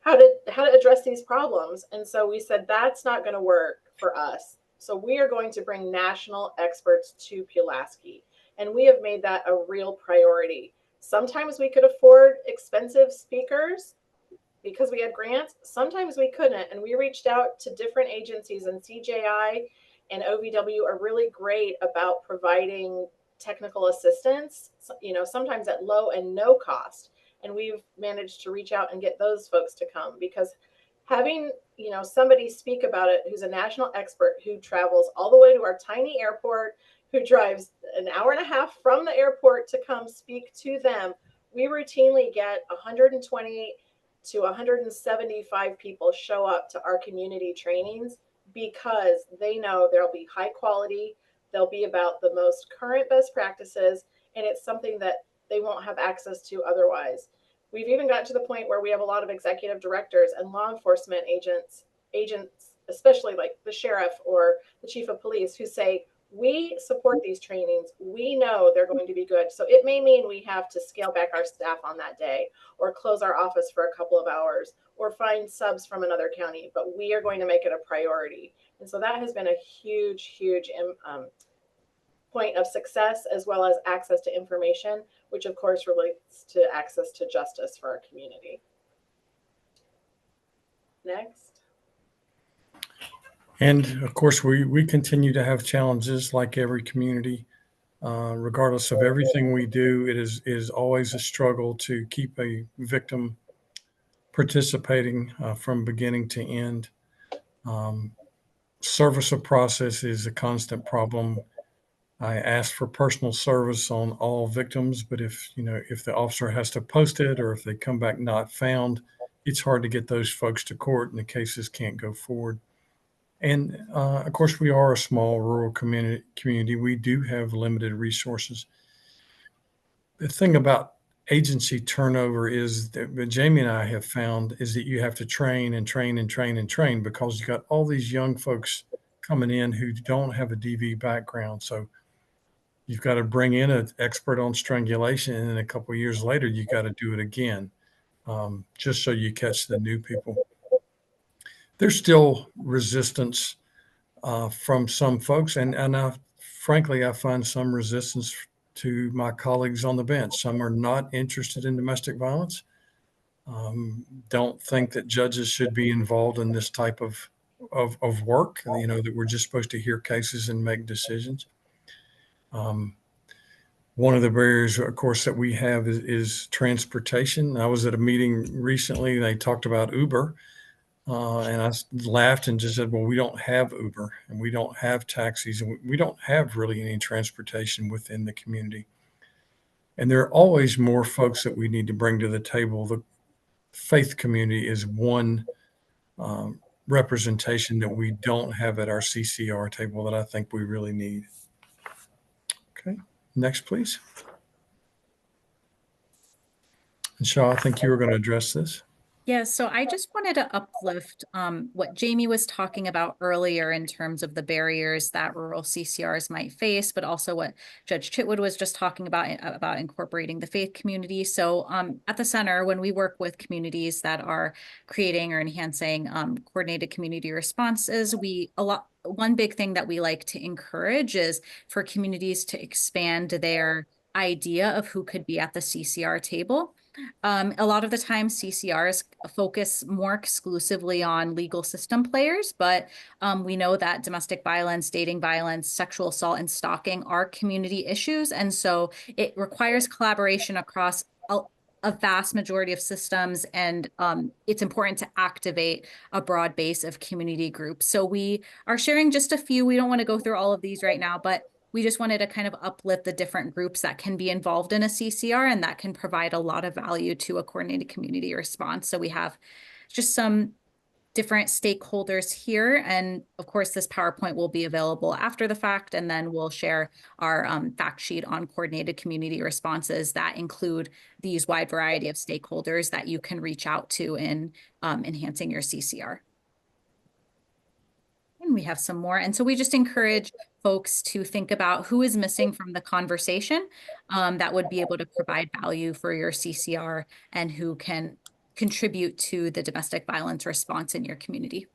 how to address these problems. And so we said, that's not going to work for us. So we are going to bring national experts to Pulaski, and we have made that a real priority. Sometimes we could afford expensive speakers because we had grants. Sometimes we couldn't, and we reached out to different agencies, and CJI and OVW are really great about providing technical assistance, sometimes at low and no cost. And we've managed to reach out and get those folks to come, because having, somebody speak about it who's a national expert, who travels all the way to our tiny airport, who drives an hour and a half from the airport to come speak to them, we routinely get 120 to 175 people show up to our community trainings, because they know there'll be high quality, they'll be about the most current best practices, and it's something that they won't have access to otherwise. We've even got to the point where we have a lot of executive directors and law enforcement agents, especially like the sheriff or the chief of police, who say, we support these trainings. We know they're going to be good. So it may mean we have to scale back our staff on that day, or close our office for a couple of hours, or find subs from another county, but we are going to make it a priority. And so that has been a huge, huge point of success, as well as access to information, which of course relates to access to justice for our community. Next. And of course, we continue to have challenges like every community. Regardless of everything we do, it is always a struggle to keep a victim participating from beginning to end. Service of process is a constant problem. I ask for personal service on all victims, but if the officer has to post it, or if they come back not found, it's hard to get those folks to court and the cases can't go forward. And of course, we are a small rural community. We do have limited resources. The thing about agency turnover is that Jaime and I have found is that you have to train and train and train and train, because you got all these young folks coming in who don't have a DV background. So you've got to bring in an expert on strangulation, and then a couple of years later, you got to do it again, just so you catch the new people. There's still resistance from some folks, and frankly, I find some resistance to my colleagues on the bench. Some are not interested in domestic violence, don't think that judges should be involved in this type of work, that we're just supposed to hear cases and make decisions. One of the barriers, of course, that we have is transportation. I was at a meeting recently, and they talked about Uber. And I laughed and just said, well, we don't have Uber and we don't have taxis and we don't have really any transportation within the community. And there are always more folks that we need to bring to the table. The faith community is one representation that we don't have at our CCR table that I think we really need. Okay, next, please. And Shaw, I think you were going to address this. Yeah, so I just wanted to uplift what Jamie was talking about earlier in terms of the barriers that rural CCRs might face, but also what Judge Chitwood was just talking about incorporating the faith community. So at the center, when we work with communities that are creating or enhancing coordinated community responses, one big thing that we like to encourage is for communities to expand their idea of who could be at the CCR table. A lot of the time CCRs focus more exclusively on legal system players, but we know that domestic violence, dating violence, sexual assault, and stalking are community issues. And so it requires collaboration across a vast majority of systems, and it's important to activate a broad base of community groups. So we are sharing just a few. We don't want to go through all of these right now, but we just wanted to kind of uplift the different groups that can be involved in a CCR and that can provide a lot of value to a coordinated community response. So we have just some different stakeholders here. And of course, this PowerPoint will be available after the fact, and then we'll share our fact sheet on coordinated community responses that include these wide variety of stakeholders that you can reach out to in enhancing your CCR. And we have some more. And so we just encourage folks to think about who is missing from the conversation that would be able to provide value for your CCR and who can contribute to the domestic violence response in your community.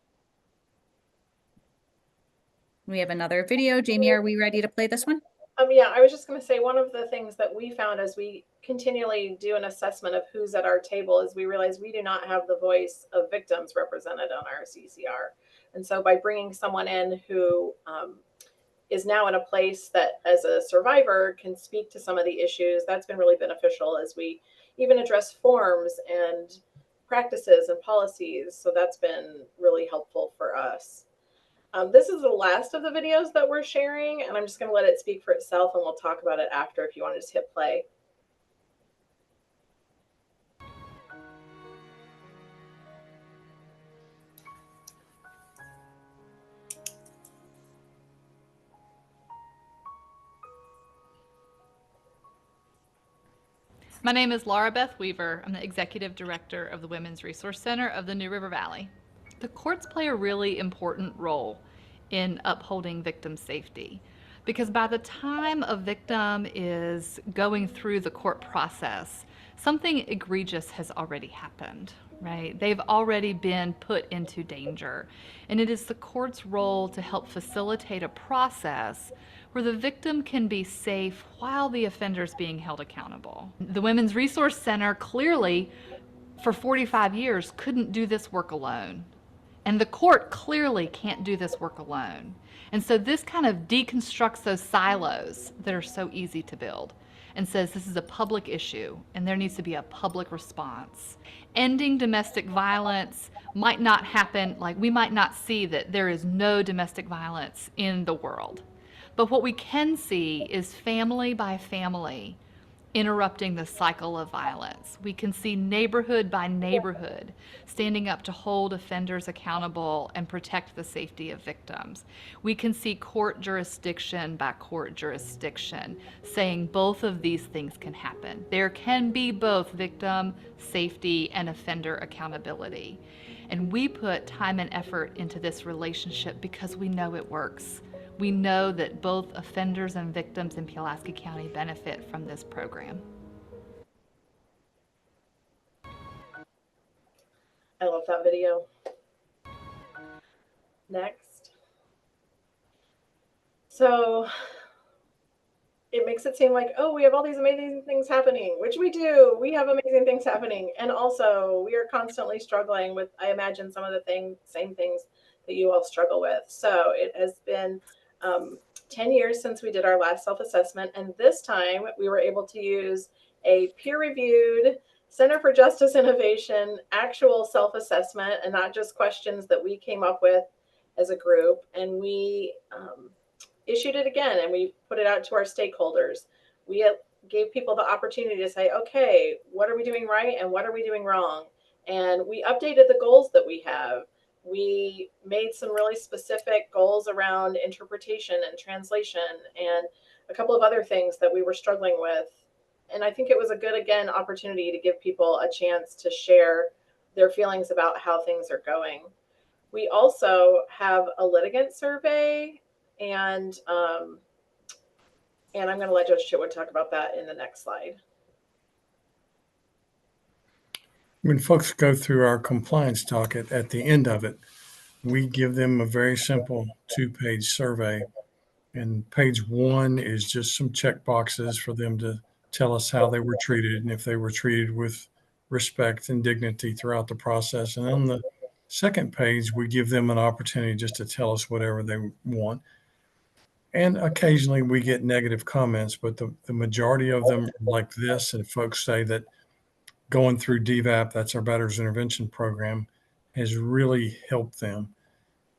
We have another video. Jamie, are we ready to play this one? Yeah, I was just going to say one of the things that we found as we continually do an assessment of who's at our table is we realize we do not have the voice of victims represented on our CCR. And so by bringing someone in who is now in a place that as a survivor can speak to some of the issues, that's been really beneficial as we even address forms and practices and policies. So that's been really helpful for us. This is the last of the videos that we're sharing, and I'm just going to let it speak for itself, and we'll talk about it after if you want to just hit play. My name is Laura Beth Weaver. I'm the Executive Director of the Women's Resource Center of the New River Valley. The courts play a really important role in upholding victim safety because by the time a victim is going through the court process, something egregious has already happened, right? They've already been put into danger. And it is the court's role to help facilitate a process where the victim can be safe while the offender is being held accountable. The Women's Resource Center clearly, for 45 years, couldn't do this work alone. And the court clearly can't do this work alone. And so this kind of deconstructs those silos that are so easy to build and says this is a public issue and there needs to be a public response. Ending domestic violence might not happen, like we might not see that there is no domestic violence in the world. But what we can see is family by family interrupting the cycle of violence. We can see neighborhood by neighborhood standing up to hold offenders accountable and protect the safety of victims. We can see court jurisdiction by court jurisdiction saying both of these things can happen. There can be both victim safety and offender accountability. And we put time and effort into this relationship because we know it works. We know that both offenders and victims in Pulaski County benefit from this program. I love that video. Next. So it makes it seem like, oh, we have all these amazing things happening, which we do. We have amazing things happening. And also we are constantly struggling with, I imagine, some of the same things that you all struggle with. So it has been 10 years since we did our last self-assessment, and this time we were able to use a peer-reviewed Center for Justice Innovation, actual self-assessment, and not just questions that we came up with as a group. And we issued it again, and we put it out to our stakeholders. We gave people the opportunity to say, okay, what are we doing right and what are we doing wrong? And we updated the goals that we have. We made some really specific goals around interpretation and translation and a couple of other things that we were struggling with. And I think it was a good, again, opportunity to give people a chance to share their feelings about how things are going. We also have a litigant survey, and I'm going to let Judge Chitwood talk about that in the next slide. When folks go through our compliance docket at the end of it, we give them a very simple 2-page survey. And page 1 is just some check boxes for them to tell us how they were treated and if they were treated with respect and dignity throughout the process. And on the second page, we give them an opportunity just to tell us whatever they want. And occasionally we get negative comments, but the majority of them are like this. And folks say that going through DVAP, that's our Batterers Intervention Program, has really helped them.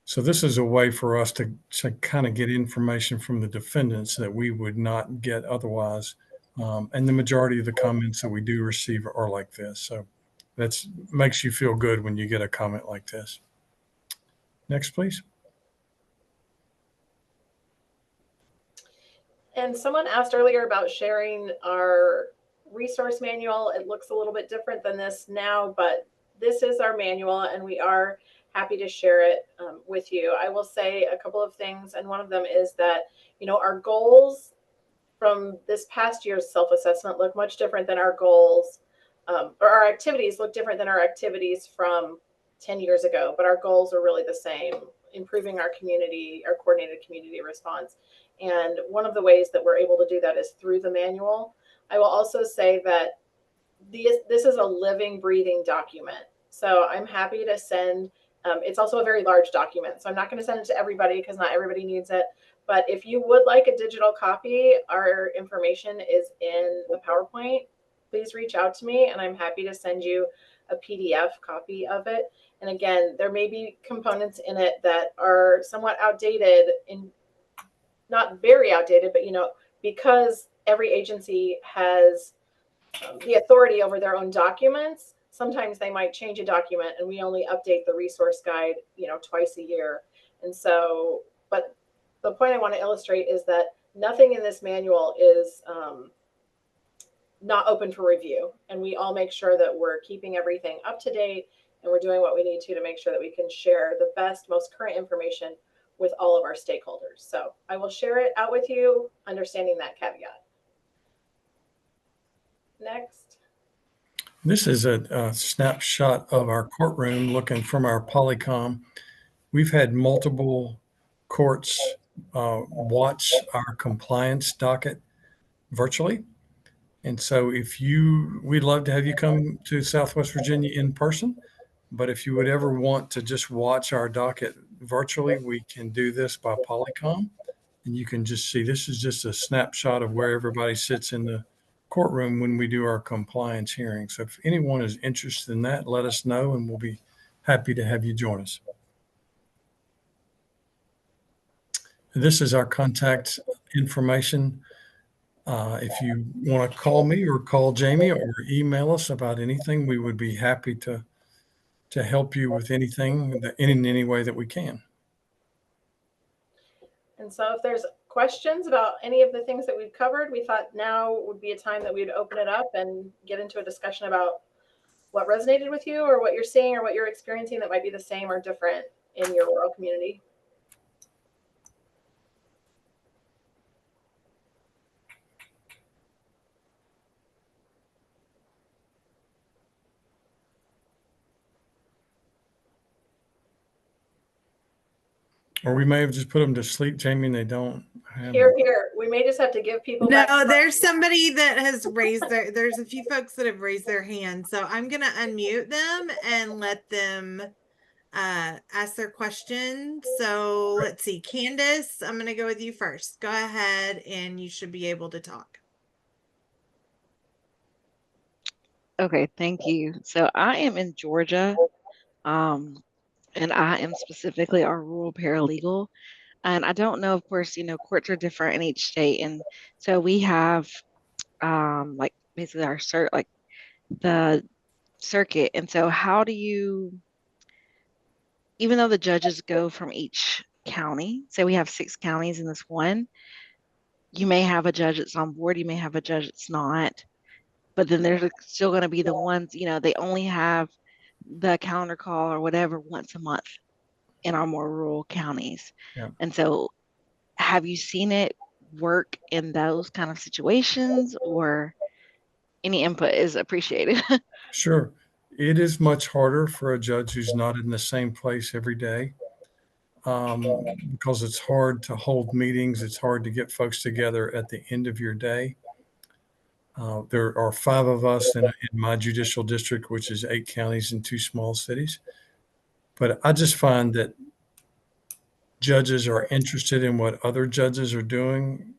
So this is a way for us to kind of get information from the defendants that we would not get otherwise. And the majority of the comments that we do receive are like this. So that makes you feel good when you get a comment like this. Next, please. And someone asked earlier about sharing our resource manual. It looks a little bit different than this now, but this is our manual, and we are happy to share it with you. I will say a couple of things, and one of them is that, you know, our goals from this past year's self-assessment look much different than our goals, or our activities look different than our activities from 10 years ago, but our goals are really the same: improving our community, our coordinated community response. And one of the ways that we're able to do that is through the manual. I will also say that this is a living, breathing document. So I'm happy to send, it's also a very large document. So I'm not going to send it to everybody because not everybody needs it. But if you would like a digital copy, our information is in the PowerPoint. Please reach out to me and I'm happy to send you a PDF copy of it. And again, there may be components in it that are somewhat outdated, not very outdated, but, you know, because every agency has the authority over their own documents, sometimes they might change a document and we only update the resource guide, you know, twice a year. And so, but the point I want to illustrate is that nothing in this manual is not open for review. And we all make sure that we're keeping everything up to date and we're doing what we need to make sure that we can share the best, most current information with all of our stakeholders. So I will share it out with you, understanding that caveat. Next. This is a snapshot of our courtroom looking from our Polycom. We've had multiple courts watch our compliance docket virtually. And so we'd love to have you come to Southwest Virginia in person, but if you would ever want to just watch our docket virtually, we can do this by Polycom. And you can just see, this is just a snapshot of where everybody sits in the courtroom when we do our compliance hearing. So if anyone is interested in that, let us know and we'll be happy to have you join us. This is our contact information. If you want to call me or call Jaime or email us about anything, we would be happy to help you with anything in any way that we can. And so if there's questions about any of the things that we've covered, we thought now would be a time that we'd open it up and get into a discussion about what resonated with you or what you're seeing or what you're experiencing that might be the same or different in your rural community. Or we may have just put them to sleep, Jaime, and they don't have Here. We may just have to give people No, back. there's somebody that has raised there's a few folks that have raised their hand. So I'm going to unmute them and let them ask their question. So let's see, Candace, I'm going to go with you first. Go ahead and you should be able to talk. Okay, thank you. So I am in Georgia, um, and I am specifically our rural paralegal. And I don't know, of course, courts are different in each state. And so we have like basically our like the circuit. And so how do you, even though the judges go from each county, say we have 6 counties in this one, you may have a judge that's on board, you may have a judge that's not, but then there's still going to be the ones, they only have the calendar call or whatever once a month in our more rural counties. Yeah. And so have you seen it work in those kind of situations, or any input is appreciated? Sure. It is much harder for a judge who's not in the same place every day, because it's hard to hold meetings. It's hard to get folks together at the end of your day. There are 5 of us in my judicial district, which is 8 counties and 2 small cities. But I just find that judges are interested in what other judges are doing.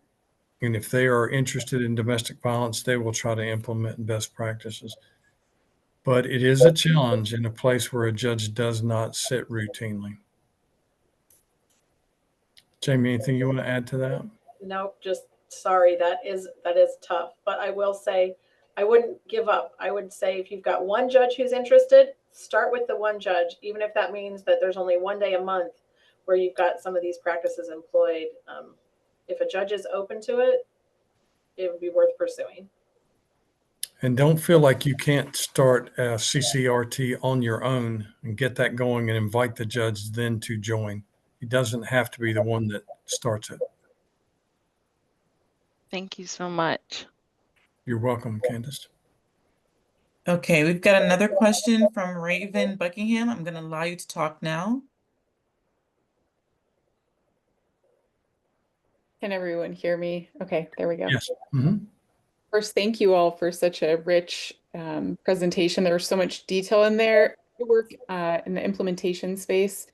And if they are interested in domestic violence, they will try to implement best practices. But it is a challenge in a place where a judge does not sit routinely. Jamie, anything you want to add to that? Nope, just sorry, that is tough. But I will say I wouldn't give up. I would say if you've got one judge who's interested, start with the one judge, even if that means that there's only one day a month where you've got some of these practices employed. If a judge is open to it, it would be worth pursuing. And don't feel like you can't start a CCRT on your own and get that going and invite the judge then to join. He doesn't have to be the one that starts it. Thank you so much. You're welcome, Candace. Okay, we've got another question from Raven Buckingham. I'm going to allow you to talk now. Can everyone hear me? Okay, there we go. Yes. Mm-hmm. First, thank you all for such a rich presentation. There was so much detail in there. I work in the implementation space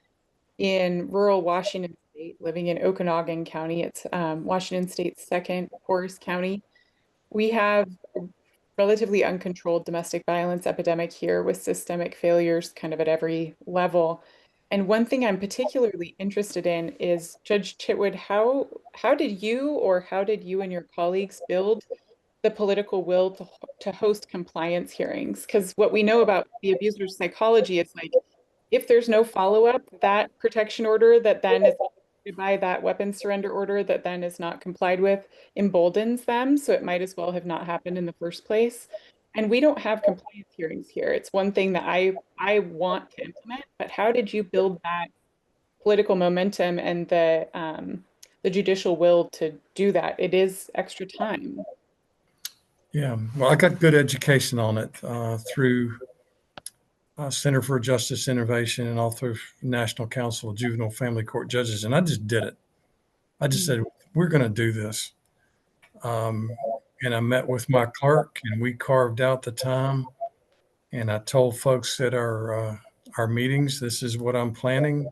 in rural Washington State, living in Okanogan County. It's Washington State's second poorest county. We have a relatively uncontrolled domestic violence epidemic here with systemic failures kind of at every level. And one thing I'm particularly interested in is, Judge Chitwood, how did you and your colleagues build the political will to host compliance hearings? Because what we know about the abuser's psychology is like, if there's no follow-up, that protection order that then is by that weapons surrender order that then is not complied with emboldens them. So it might as well have not happened in the first place. And we don't have compliance hearings here. It's one thing that I want to implement, but how did you build that political momentum and the judicial will to do that? It is extra time. Yeah, well, I got good education on it through Center for Justice Innovation and all through National Council of Juvenile Family Court Judges, and I just did it. I just said, we're going to do this. And I met with my clerk, and we carved out the time. And I told folks at our meetings, this is what I'm planning.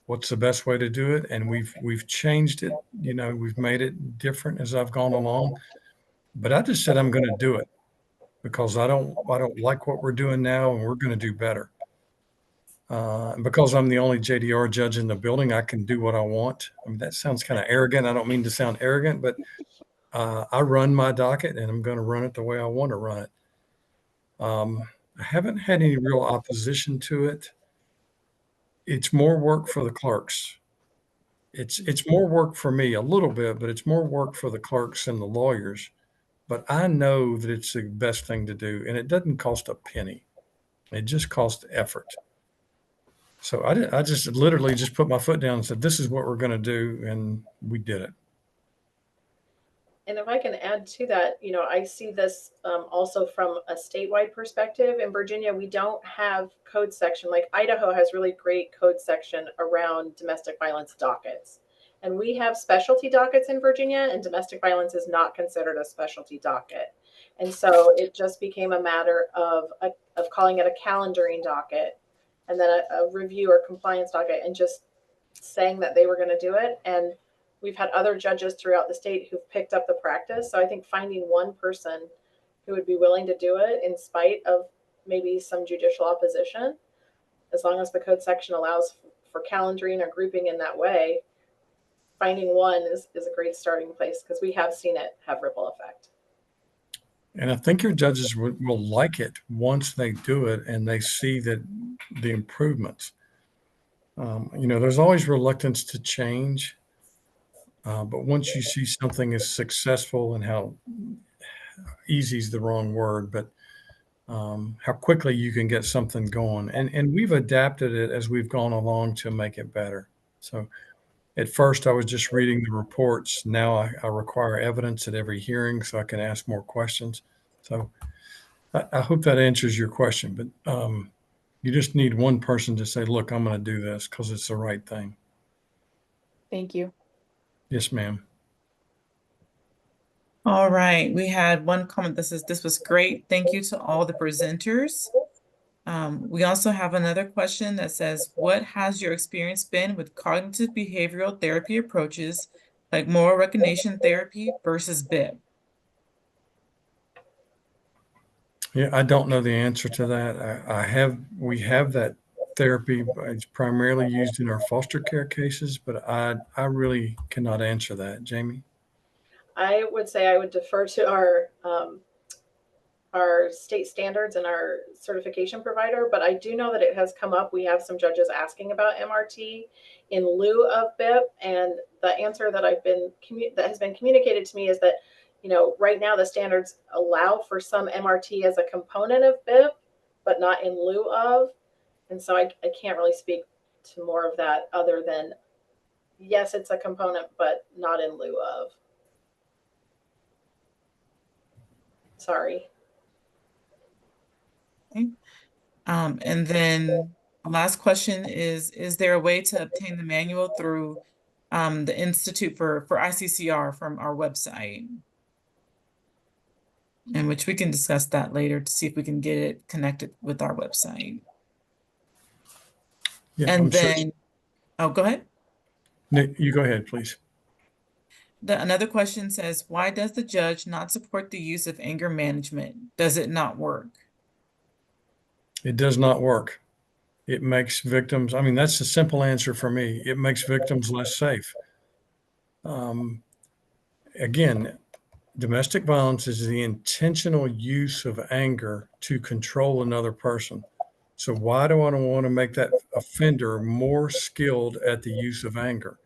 What's the best way to do it? And we've changed it. We've made it different as I've gone along. But I just said I'm going to do it because I don't like what we're doing now, and we're going to do better. And because I'm the only JDR judge in the building, I can do what I want. I mean, that sounds kind of arrogant. I don't mean to sound arrogant, but I run my docket, and I'm going to run it the way I want to run it. I haven't had any real opposition to it. It's more work for the clerks. It's more work for me a little bit, but it's more work for the clerks and the lawyers. But I know that it's the best thing to do, and it doesn't cost a penny. It just costs effort. So I just literally just put my foot down and said, this is what we're going to do, and we did it. And if I can add to that, I see this also from a statewide perspective. In Virginia, we don't have code section. Like Idaho has really great code section around domestic violence dockets. And we have specialty dockets in Virginia, and domestic violence is not considered a specialty docket. And so it just became a matter of calling it a calendaring docket, and then a review or compliance docket, and just saying that they were going to do it. And we've had other judges throughout the state who've picked up the practice. So I think finding one person who would be willing to do it in spite of maybe some judicial opposition. As long as the code section allows for calendaring or grouping in that way, finding one is a great starting place because we have seen it have ripple effect. And I think your judges will like it once they do it and they see that the improvements. There's always reluctance to change, but once you see something is successful, and how easy is the wrong word, but how quickly you can get something going. And we've adapted it as we've gone along to make it better. So at first I was just reading the reports. Now I require evidence at every hearing so I can ask more questions. So I hope that answers your question, but you just need one person to say, look, I'm going to do this because it's the right thing. Thank you. Yes, ma'am. All right, we had one comment that says, this was great. Thank you to all the presenters. We also have another question that says, what has your experience been with cognitive behavioral therapy approaches like moral recognition therapy versus BIP? Yeah, I don't know the answer to that. We have that therapy. It's primarily used in our foster care cases, but I really cannot answer that. Jamie? I would say I would defer to our state standards and our certification provider, but I do know that it has come up. We have some judges asking about MRT in lieu of BIP, and the answer that that has been communicated to me is that, right now the standards allow for some MRT as a component of BIP, but not in lieu of. And so I can't really speak to more of that other than, yes, it's a component, but not in lieu of. Sorry. Okay. And then the last question is there a way to obtain the manual through the Institute for ICCR from our website? In which we can discuss that later to see if we can get it connected with our website. Yeah, And I'm then, sure. oh, go ahead. Nick, you go ahead, please. Another question says, why does the judge not support the use of anger management? Does it not work? It does not work. It makes victims, that's the simple answer for me. It makes victims less safe. Again, domestic violence is the intentional use of anger to control another person. So why do I want to make that offender more skilled at the use of anger?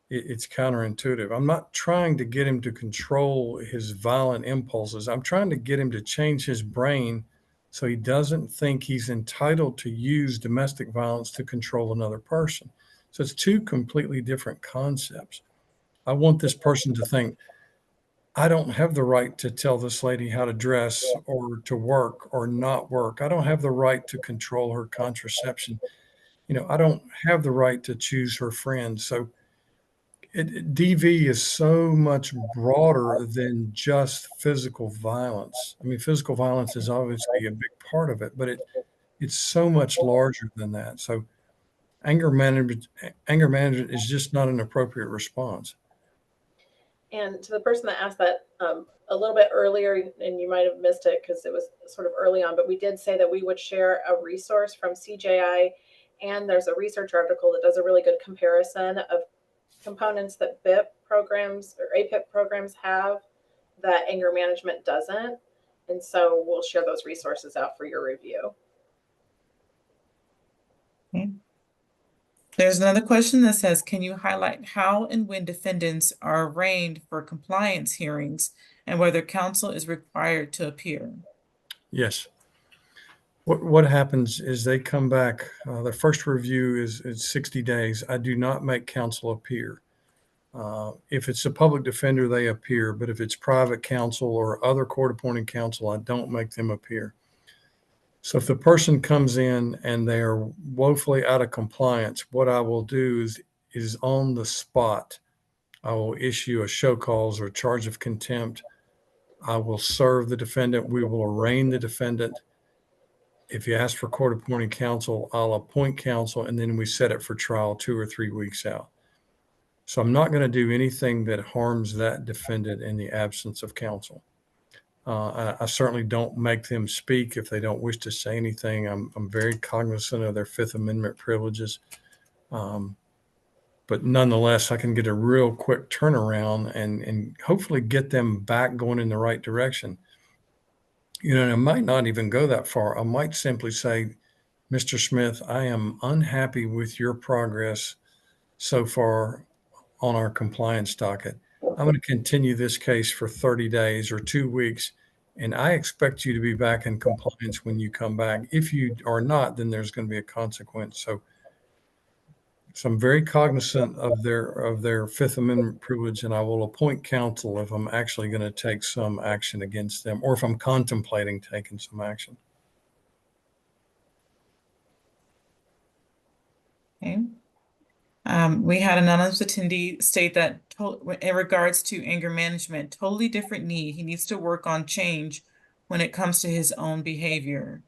It's counterintuitive. I'm not trying to get him to control his violent impulses. I'm trying to get him to change his brain so he doesn't think he's entitled to use domestic violence to control another person. So it's two completely different concepts. I want this person to think, I don't have the right to tell this lady how to dress or to work or not work. I don't have the right to control her contraception. I don't have the right to choose her friends. So DV is so much broader than just physical violence. Physical violence is obviously a big part of it, but it's so much larger than that. So anger management is just not an appropriate response. And to the person that asked that a little bit earlier, and you might have missed it because it was sort of early on, but we did say that we would share a resource from CJI, and there's a research article that does a really good comparison of components that BIP programs or APIP programs have that anger management doesn't. And so we'll share those resources out for your review. Okay. There's another question that says, can you highlight how and when defendants are arraigned for compliance hearings and whether counsel is required to appear? Yes. What happens is they come back, their first review is 60 days. I do not make counsel appear. If it's a public defender, they appear, but if it's private counsel or other court-appointed counsel, I don't make them appear. So if the person comes in and they're woefully out of compliance, what I will do is on the spot, I will issue a show cause or charge of contempt. I will serve the defendant. We will arraign the defendant. If you ask for court-appointed counsel, I'll appoint counsel, and then we set it for trial 2 or 3 weeks out. So I'm not going to do anything that harms that defendant in the absence of counsel. I certainly don't make them speak if they don't wish to say anything. I'm very cognizant of their Fifth Amendment privileges. But nonetheless, I can get a real quick turnaround and hopefully get them back going in the right direction. You know, and I might not even go that far. I might simply say, Mr. Smith, I am unhappy with your progress so far on our compliance docket. I'm going to continue this case for 30 days or 2 weeks, and I expect you to be back in compliance when you come back. If you are not, then there's going to be a consequence. So I'm very cognizant of their Fifth Amendment privilege, and I will appoint counsel if I'm actually going to take some action against them, or if I'm contemplating taking some action. Okay. We had an anonymous attendee state that in regards to anger management, totally different need. He needs to work on change when it comes to his own behavior.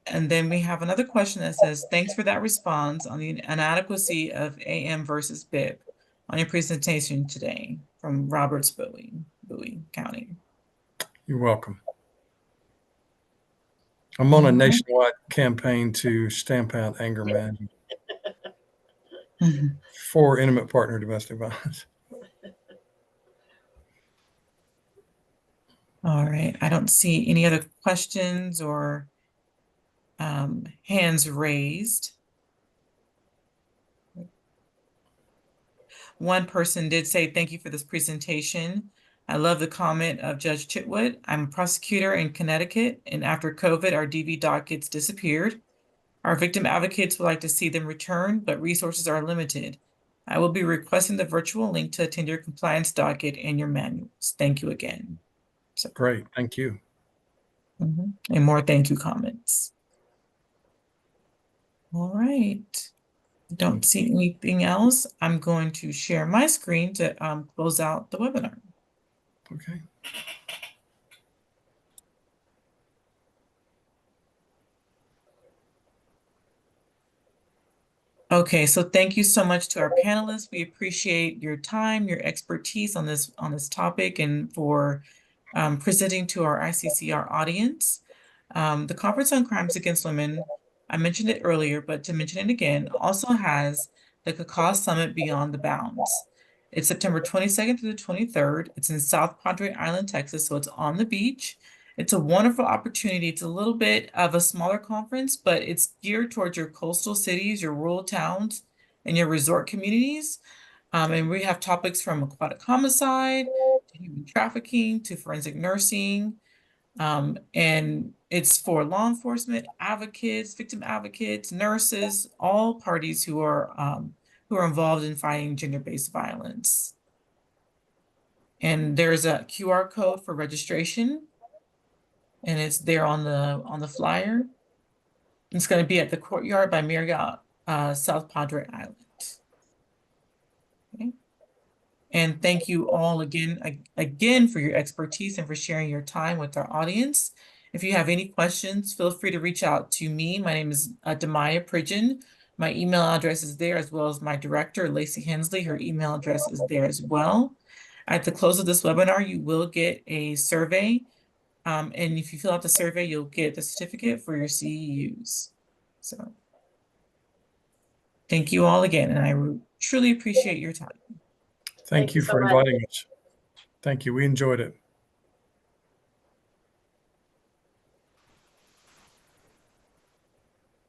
And then we have another question that says, thanks for that response on the inadequacy of AM versus BIP on your presentation today from Roberts Bowie County. You're welcome. I'm on a nationwide campaign to stamp out anger management for intimate partner domestic violence. All right, I don't see any other questions or hands raised. One person did say, thank you for this presentation. I love the comment of Judge Chitwood. I'm a prosecutor in Connecticut, and after COVID, our DV dockets disappeared. Our victim advocates would like to see them return, but resources are limited. I will be requesting the virtual link to attend your compliance docket and your manuals. Thank you again. So, great, thank you. And more thank you comments. All right. Don't see anything else. I'm going to share my screen to close out the webinar. Okay. Okay, so thank you so much to our panelists. We appreciate your time, your expertise on this topic, and for presenting to our ICCR audience. The Conference on Crimes Against Women, I mentioned it earlier, but to mention it again, also has the Cacao Summit Beyond the Bounds. It's September 22nd through the 23rd. It's in South Padre Island, Texas, so it's on the beach. It's a wonderful opportunity. It's a little bit of a smaller conference, but it's geared towards your coastal cities, your rural towns, and your resort communities. And we have topics from aquatic homicide, to human trafficking, to forensic nursing. And it's for law enforcement, advocates, victim advocates, nurses, all parties who are involved in fighting gender-based violence. And there's a QR code for registration, and it's there on the flyer. It's going to be at the Courtyard by Marriott, South Padre Island. Okay. And thank you all again for your expertise and for sharing your time with our audience. If you have any questions, feel free to reach out to me. My name is Demaya Pridgeon. My email address is there, as well as my director, Lacey Hensley. Her email address is there as well. At the close of this webinar, you will get a survey. And if you fill out the survey, you'll get the certificate for your CEUs. So thank you all again, and I truly appreciate your time. Thank you for inviting us. Thank you. We enjoyed it.